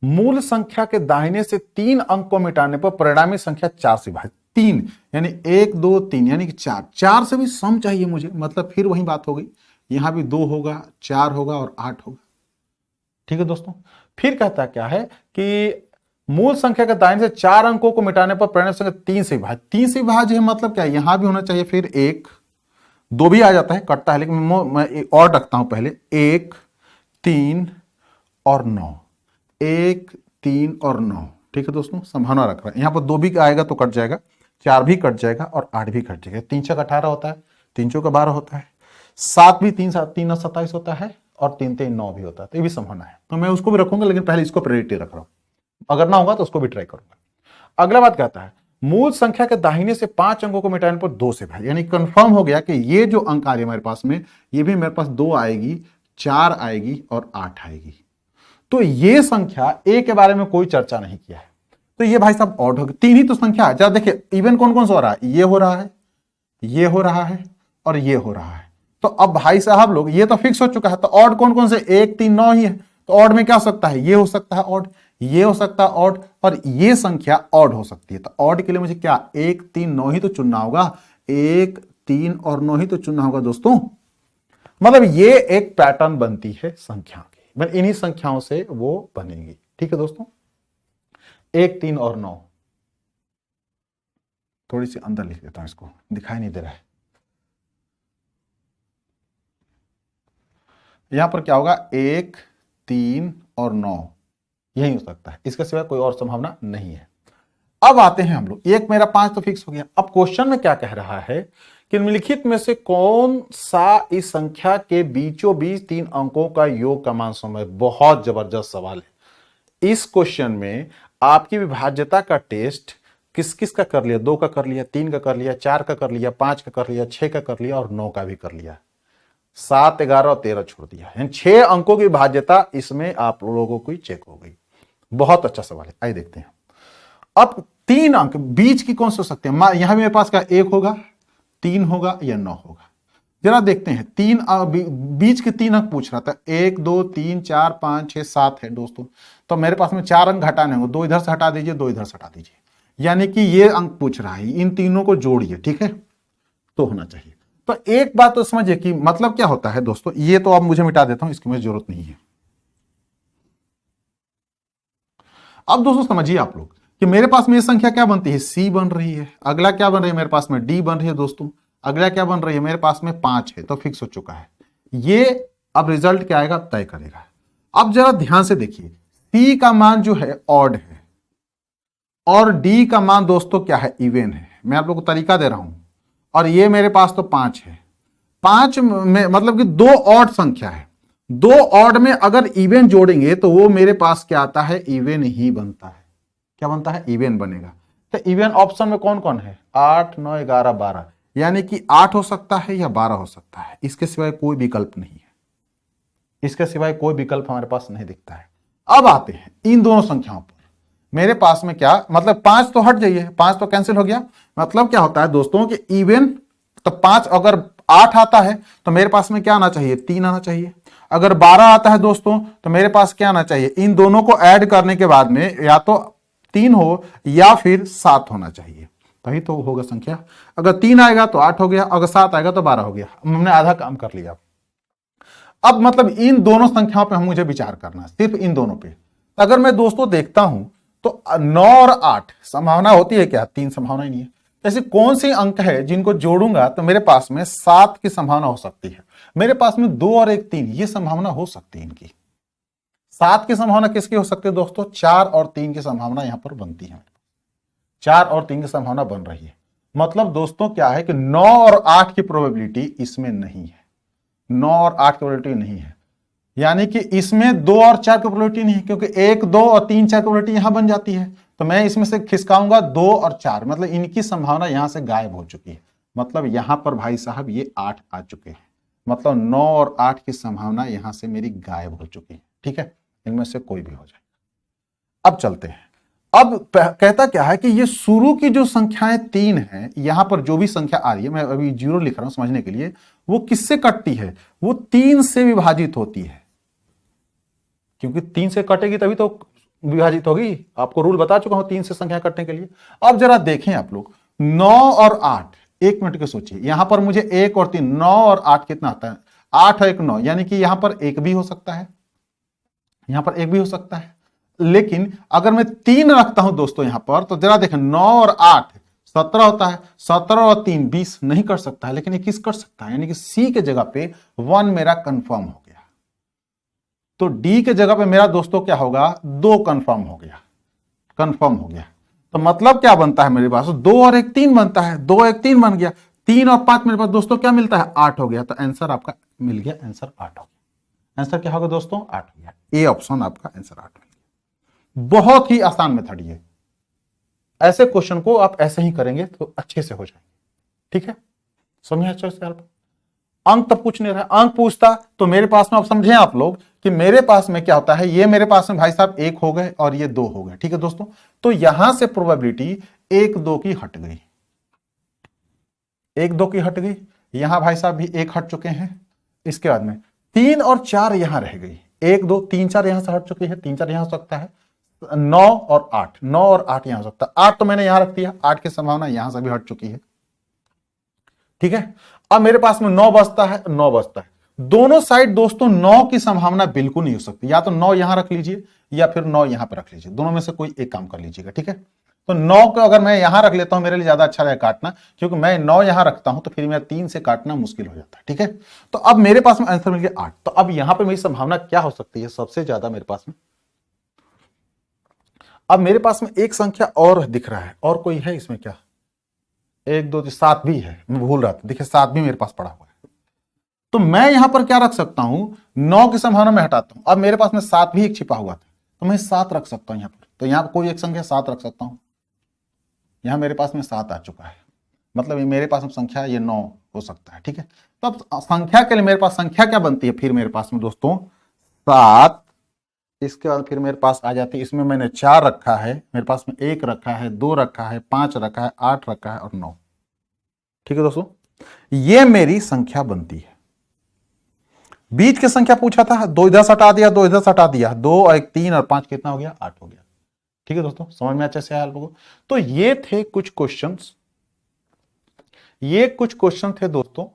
मूल संख्या के दाहिने से 3 अंक को मिटाने पर परिणामी संख्या 4 से विभाजित। 3 यानी 1 2 3 यानी कि 4, 4 से भी सम चाहिए मुझे। मतलब फिर वही बात हो गई, यहां भी 2 होगा, 4 होगा और 8 होगा। ठीक है दोस्तों। फिर कहता क्या है कि मूल संख्या के दाहिने से 4 अंकों को मिटाने पर परिणामी संख्या 3 से विभाजित। 3 से विभाज्य है मतलब क्या, यहां भी होना चाहिए फिर 1 2 भी आ जाता है, कटता है, लेकिन मैं और रखता हूं पहले 1 3 और 9, 1 3 और 9। ठीक है दोस्तों, संभावना रख रहा है। यहां पर 2 भी आएगा तो कट जाएगा, 4 भी कट जाएगा और 8 भी कट जाएगा। 3 6 18 होता है, 3 4 12 होता है, 7 भी 3 7 3 27 होता है और 3 3 9 भी होता है। तो ये भी संभावना है, तो मैं उसको भी रखूंगा, लेकिन पहले इसको प्रायोरिटी रख रहा हूं। अगर ना होगा तो उसको भी ट्राई करूंगा। अगला बात कहता है, मूल संख्या के दाहिने से 5 अंकों को मिटाने पर 2 से भाई, यानी कंफर्म हो गया कि ये जो अंक आ रही है मेरे पास में, ये भी मेरे पास 2 आएगी, 4 आएगी और 8 आएगी। तो ये संख्या ए के बारे में कोई चर्चा नहीं किया है, तो ये भाई साहब ऑड होगी। 3 ही तो संख्या है। जरा देखिए इवन कौन कौन सा हो रहा है, ये हो रहा है, ये हो रहा है और ये हो रहा है। तो अब भाई साहब लोग ये तो फिक्स हो चुका है, तो ऑड कौन कौन से, 1 3 9 ही है। तो ऑड में क्या हो सकता है, ये हो सकता है ऑड, ये हो सकता है ऑड और ये संख्या ऑड हो सकती है। तो ऑड के लिए मुझे क्या 1 3 9 ही तो चुनना होगा, 1 3 और 9 ही तो चुनना होगा दोस्तों। मतलब ये एक पैटर्न बनती है संख्या की, मतलब इन्हीं संख्याओं से वो बनेगी। ठीक है दोस्तों, 1 3 और 9। थोड़ी सी अंदर लिख देता हूं, इसको दिखाई नहीं दे रहा है। यहां पर क्या होगा, 1 3 और 9 यही हो सकता है, इसके सिवाय कोई और संभावना नहीं है। अब आते हैं हम लोग, एक मेरा 5 तो फिक्स हो गया। अब क्वेश्चन में क्या कह रहा है कि निम्नलिखित में से कौन सा इस संख्या के बीचों बीच 3 अंकों का योग का मान समय। बहुत जबरदस्त सवाल है। इस क्वेश्चन में आपकी विभाज्यता का टेस्ट किस किस का कर लिया, 2 का कर लिया, 3 का कर लिया, 4 का कर लिया, 5 का कर लिया, 6 का कर लिया और 9 का भी कर लिया। 7 11 और 13 छोड़ दिया, यानी 6 अंकों की विभाज्यता इसमें आप लोगों को चेक हो गई। बहुत अच्छा सवाल है, आइए देखते हैं। अब 3 अंक बीच की कौन से हो सकते हैं, यहां भी मेरे पास क्या 1 होगा, 3 होगा या 9 होगा। जरा देखते हैं, 3 बीच के 3 अंक पूछ रहा था, 1 2 3 4 5 6 7 है दोस्तों। तो मेरे पास में 4 अंक घटाने होंगे, 2 इधर से हटा दीजिए, 2 इधर से हटा दीजिए, यानी कि ये अंक पूछ रहा है, इन तीनों को जोड़िए। ठीक है, तो होना चाहिए। तो एक बात तो समझिए कि मतलब क्या होता है दोस्तों, ये तो अब मुझे मिटा देता हूं, इसकी मुझे जरूरत नहीं है। अब दोस्तों समझिए आप लोग कि मेरे पास में ये संख्या क्या बनती है, सी बन रही है। अगला क्या बन रही है मेरे पास में, डी बन रही है दोस्तों। अगला क्या बन रही है मेरे पास में, 5 है, तो फिक्स हो चुका है ये। अब रिजल्ट क्या आएगा तय करेगा। अब जरा ध्यान से देखिए, सी का मान जो है ऑड है और डी का मान दोस्तों क्या है, इवन है। मैं आप लोग को तरीका दे रहा हूं, और ये मेरे पास तो 5 है। 5 में मतलब कि 2 ऑड संख्या है, 2 ऑड में अगर इवन जोड़ेंगे तो वो मेरे पास क्या आता है, इवन ही बनता है। क्या बनता है, इवन बनेगा। तो इवन ऑप्शन में कौन कौन है, 8 9 11 12, यानी कि 8 हो सकता है या 12 हो सकता है, इसके सिवाय कोई विकल्प नहीं है। इसके सिवाय कोई विकल्प हमारे पास नहीं दिखता है। अब आते हैं इन दोनों संख्याओं पर। मेरे पास में क्या मतलब, 5 तो हट जाइए, 5 तो कैंसिल हो गया। मतलब क्या होता है दोस्तों कि इवन तो 5, अगर 8 आता है तो मेरे पास में क्या आना चाहिए, 3 आना चाहिए। अगर 12 आता है दोस्तों तो मेरे पास क्या आना चाहिए, इन दोनों को ऐड करने के बाद में या तो 3 हो या फिर 7 होना चाहिए, तभी तो होगा संख्या। अगर 3 आएगा तो 8 हो गया, अगर 7 आएगा तो 12 हो गया। हमने आधा काम कर लिया। अब मतलब इन दोनों संख्याओं पे हम मुझे विचार करना है, सिर्फ इन दोनों पे। अगर मैं दोस्तों देखता हूं तो 9 और 8 संभावना होती है क्या? 3 संभावना ही नहीं है। ऐसे कौन से अंक है जिनको जोड़ूंगा तो मेरे पास में 7 की संभावना हो सकती है? मेरे पास में 2 और 1 3, ये संभावना हो सकती है इनकी। 7 की संभावना किसकी हो सकती है दोस्तों? 4 और 3 की संभावना यहां पर बनती है। 4 और 3 की संभावना बन रही है। मतलब दोस्तों क्या है कि 9 और 8 की प्रोबेबिलिटी इसमें नहीं है। 9 और 8 की प्रोबेबिलिटी नहीं है, यानी कि इसमें 2 और 4 की प्रोबेबिलिटी नहीं है, क्योंकि 1 2 और 3 4 की प्रोबेबिलिटी यहां बन जाती है। तो मैं इसमें से खिसकाऊंगा 2 और 4, मतलब इनकी संभावना यहां से गायब हो चुकी है। मतलब यहां पर भाई साहब ये 8 आ चुके हैं, मतलब 9 और 8 की संभावना यहां से मेरी गायब हो चुकी है। ठीक है, इनमें से कोई भी हो जाए। अब चलते हैं। अब कहता क्या है कि ये शुरू की जो संख्याएं 3 हैं, यहां पर जो भी संख्या आ रही है, मैं अभी 0 लिख रहा हूं समझने के लिए, वो किससे कटती है? वो 3 से विभाजित होती है, क्योंकि 3 से कटेगी तभी तो विभाजित होगी। आपको रूल बता चुका हूं 3 से संख्या कटने के लिए। अब जरा देखें आप लोग, 9 और 8, एक मिनट के सोचिए, यहां पर मुझे 1 और 3, 9 और 8 कितना आता है? 8 और 1 9, यानी कि यहां पर 1 भी हो सकता है, यहां पर 1 भी हो सकता है। लेकिन अगर मैं 3 रखता हूं दोस्तों यहां पर, तो जरा देखें, 9 और 8 17 होता है, 17 और 3 20 नहीं कर सकता है, लेकिन ये किस कर सकता है? यानी कि सी के जगह पे 1 मेरा कंफर्म हो गया। तो डी के जगह पे मेरा दोस्तों क्या होगा? 2 कंफर्म हो गया, कंफर्म हो गया। तो मतलब क्या बनता है मेरे पास? 2 और 1 3 बनता है, 2 1 3 बन गया, 3 और 5 मेरे पास दोस्तों क्या मिलता है? 8 हो गया। तो आंसर आपका मिल गया, आंसर 8 हो गया। आंसर क्या होगा दोस्तों? 8 हो गया। ए ऑप्शन आपका आंसर 8 हो गया। बहुत ही आसान मेथड ये। ऐसे क्वेश्चन को आप ऐसे ही करेंगे तो अच्छे से हो जाएंगे। ठीक है, समझे अच्छे से आप? अंक तब पूछ नहीं रहा, अंक पूछता तो मेरे पास में, आप समझे आप लोग कि मेरे पास में क्या होता है, ये मेरे पास में भाई साहब 1 हो गए और ये 2 हो गए। ठीक है दोस्तों, तो यहां से प्रोबेबिलिटी 1 2 की हट गई, 1 2 की हट गई। यहां भाई साहब भी 1 हट चुके हैं। इसके बाद में 3 और 4 यहां रह गई, 1 2 3 4 यहां से हट चुकी है, 3 4 यहां हो सकता है। 9 और 8, 9 और 8 यहां हो सकता है। 8 तो मैंने यहां रख दिया, 8 की संभावना यहां से भी हट चुकी है। ठीक है, अब मेरे पास में 9 बचता है, 9 बचता है। दोनों साइड दोस्तों 9 की संभावना बिल्कुल नहीं हो सकती, या तो 9 यहां रख लीजिए या फिर 9 यहां पर रख लीजिए, दोनों में से कोई एक काम कर लीजिएगा। ठीक है, तो 9 को अगर मैं यहां रख लेता हूं, मेरे लिए ज्यादा अच्छा रहेगा काटना, क्योंकि मैं 9 यहां रखता हूं तो फिर मेरा 3 से काटना मुश्किल हो जाता है। ठीक है, तो अब मेरे पास में आंसर मिल गया 8। तो अब यहां पर मेरी संभावना क्या हो सकती है सबसे ज्यादा मेरे पास में? अब मेरे पास में एक संख्या और दिख रहा है, और कोई है इसमें क्या? 1 2 7 भी है, मैं भूल रहा था, देखिए 7 भी मेरे पास पड़ा हुआ है। तो मैं यहां पर क्या रख सकता हूं? 9 की संभावना मैं हटाता हूं, अब मेरे पास में 7 भी एक छिपा हुआ था, तो मैं 7 रख सकता हूं यहां पर। तो यहां पर कोई एक संख्या 7 रख सकता हूं। यहां मेरे पास में 7 आ चुका है, मतलब ये मेरे पास में संख्या ये 9 हो सकता है। ठीक है, तो अब संख्या के लिए मेरे पास संख्या क्या बनती है फिर मेरे पास में दोस्तों? 7। इसके बाद फिर मेरे पास आ जाती है, इसमें मैंने 4 रखा है, मेरे पास में 1 रखा है, 2 रखा है, 5 रखा है, 8 रखा है और 9। ठीक है दोस्तों, ये मेरी संख्या बनती है। बीच की संख्या पूछा था, 2 इधर से हटा दिया, 2 इधर से हटा दिया, 2 और 1 3 और 5 कितना हो गया? 8 हो गया। ठीक है दोस्तों, समझ में अच्छे से आया आप लोगों को? तो ये थे कुछ क्वेश्चंस, ये कुछ क्वेश्चन थे दोस्तों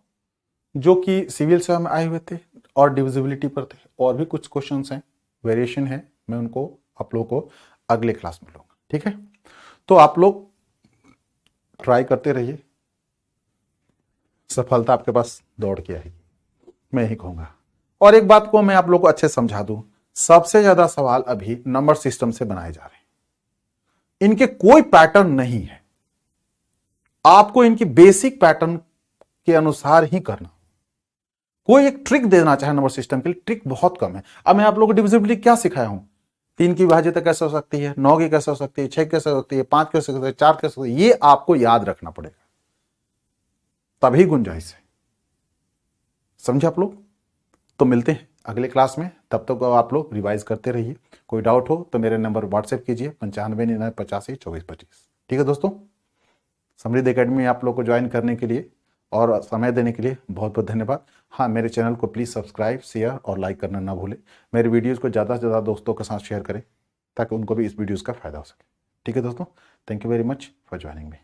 जो कि सिविल सेवा में आए हुए थे और डिविजिबिलिटी पर थे। और भी कुछ क्वेश्चंस हैं, वेरिएशन है, मैं उनको आप लोगों को अगले क्लास में लूंगा। ठीक है, तो आप लोग ट्राई करते रहिए, सफलता आपके पास दौड़ के आएगी, मैं यही कहूंगा। और एक बात को मैं आप लोगों को अच्छे समझा दूं, सबसे ज्यादा सवाल अभी नंबर सिस्टम से बनाए जा रहे हैं। इनके कोई पैटर्न नहीं है, आपको इनकी बेसिक पैटर्न के अनुसार ही करना। कोई एक ट्रिक देना चाहे नंबर सिस्टम के लिए, ट्रिक बहुत कम है। अब मैं आप लोगों को डिविजिबिलिटी क्या सिखाया हूं? 3 की विभाज्यता कैसे हो सकती है, 9 की कैसे हो सकती है, 6 कैसे हो सकती है, 5 कैसे हो सकती है, 4 कैसे हो सकती है, ये आपको याद रखना पड़ेगा, तभी गुंजाइश है। समझे आप लोग? तो मिलते हैं अगले क्लास में, तब तक आप लोग रिवाइज करते रहिए। कोई डाउट हो तो मेरे नंबर व्हाट्सएप कीजिए 9599852425। ठीक है दोस्तों, समृद्ध एकेडमी में आप लोग को ज्वाइन करने के लिए और समय देने के लिए बहुत बहुत धन्यवाद। हाँ, मेरे चैनल को प्लीज़ सब्सक्राइब, शेयर और लाइक करना ना भूलें। मेरे वीडियोज़ को ज़्यादा से ज़्यादा दोस्तों के साथ शेयर करें ताकि उनको भी इस वीडियोज़ का फायदा हो सके। ठीक है दोस्तों, thank you very much for joining me.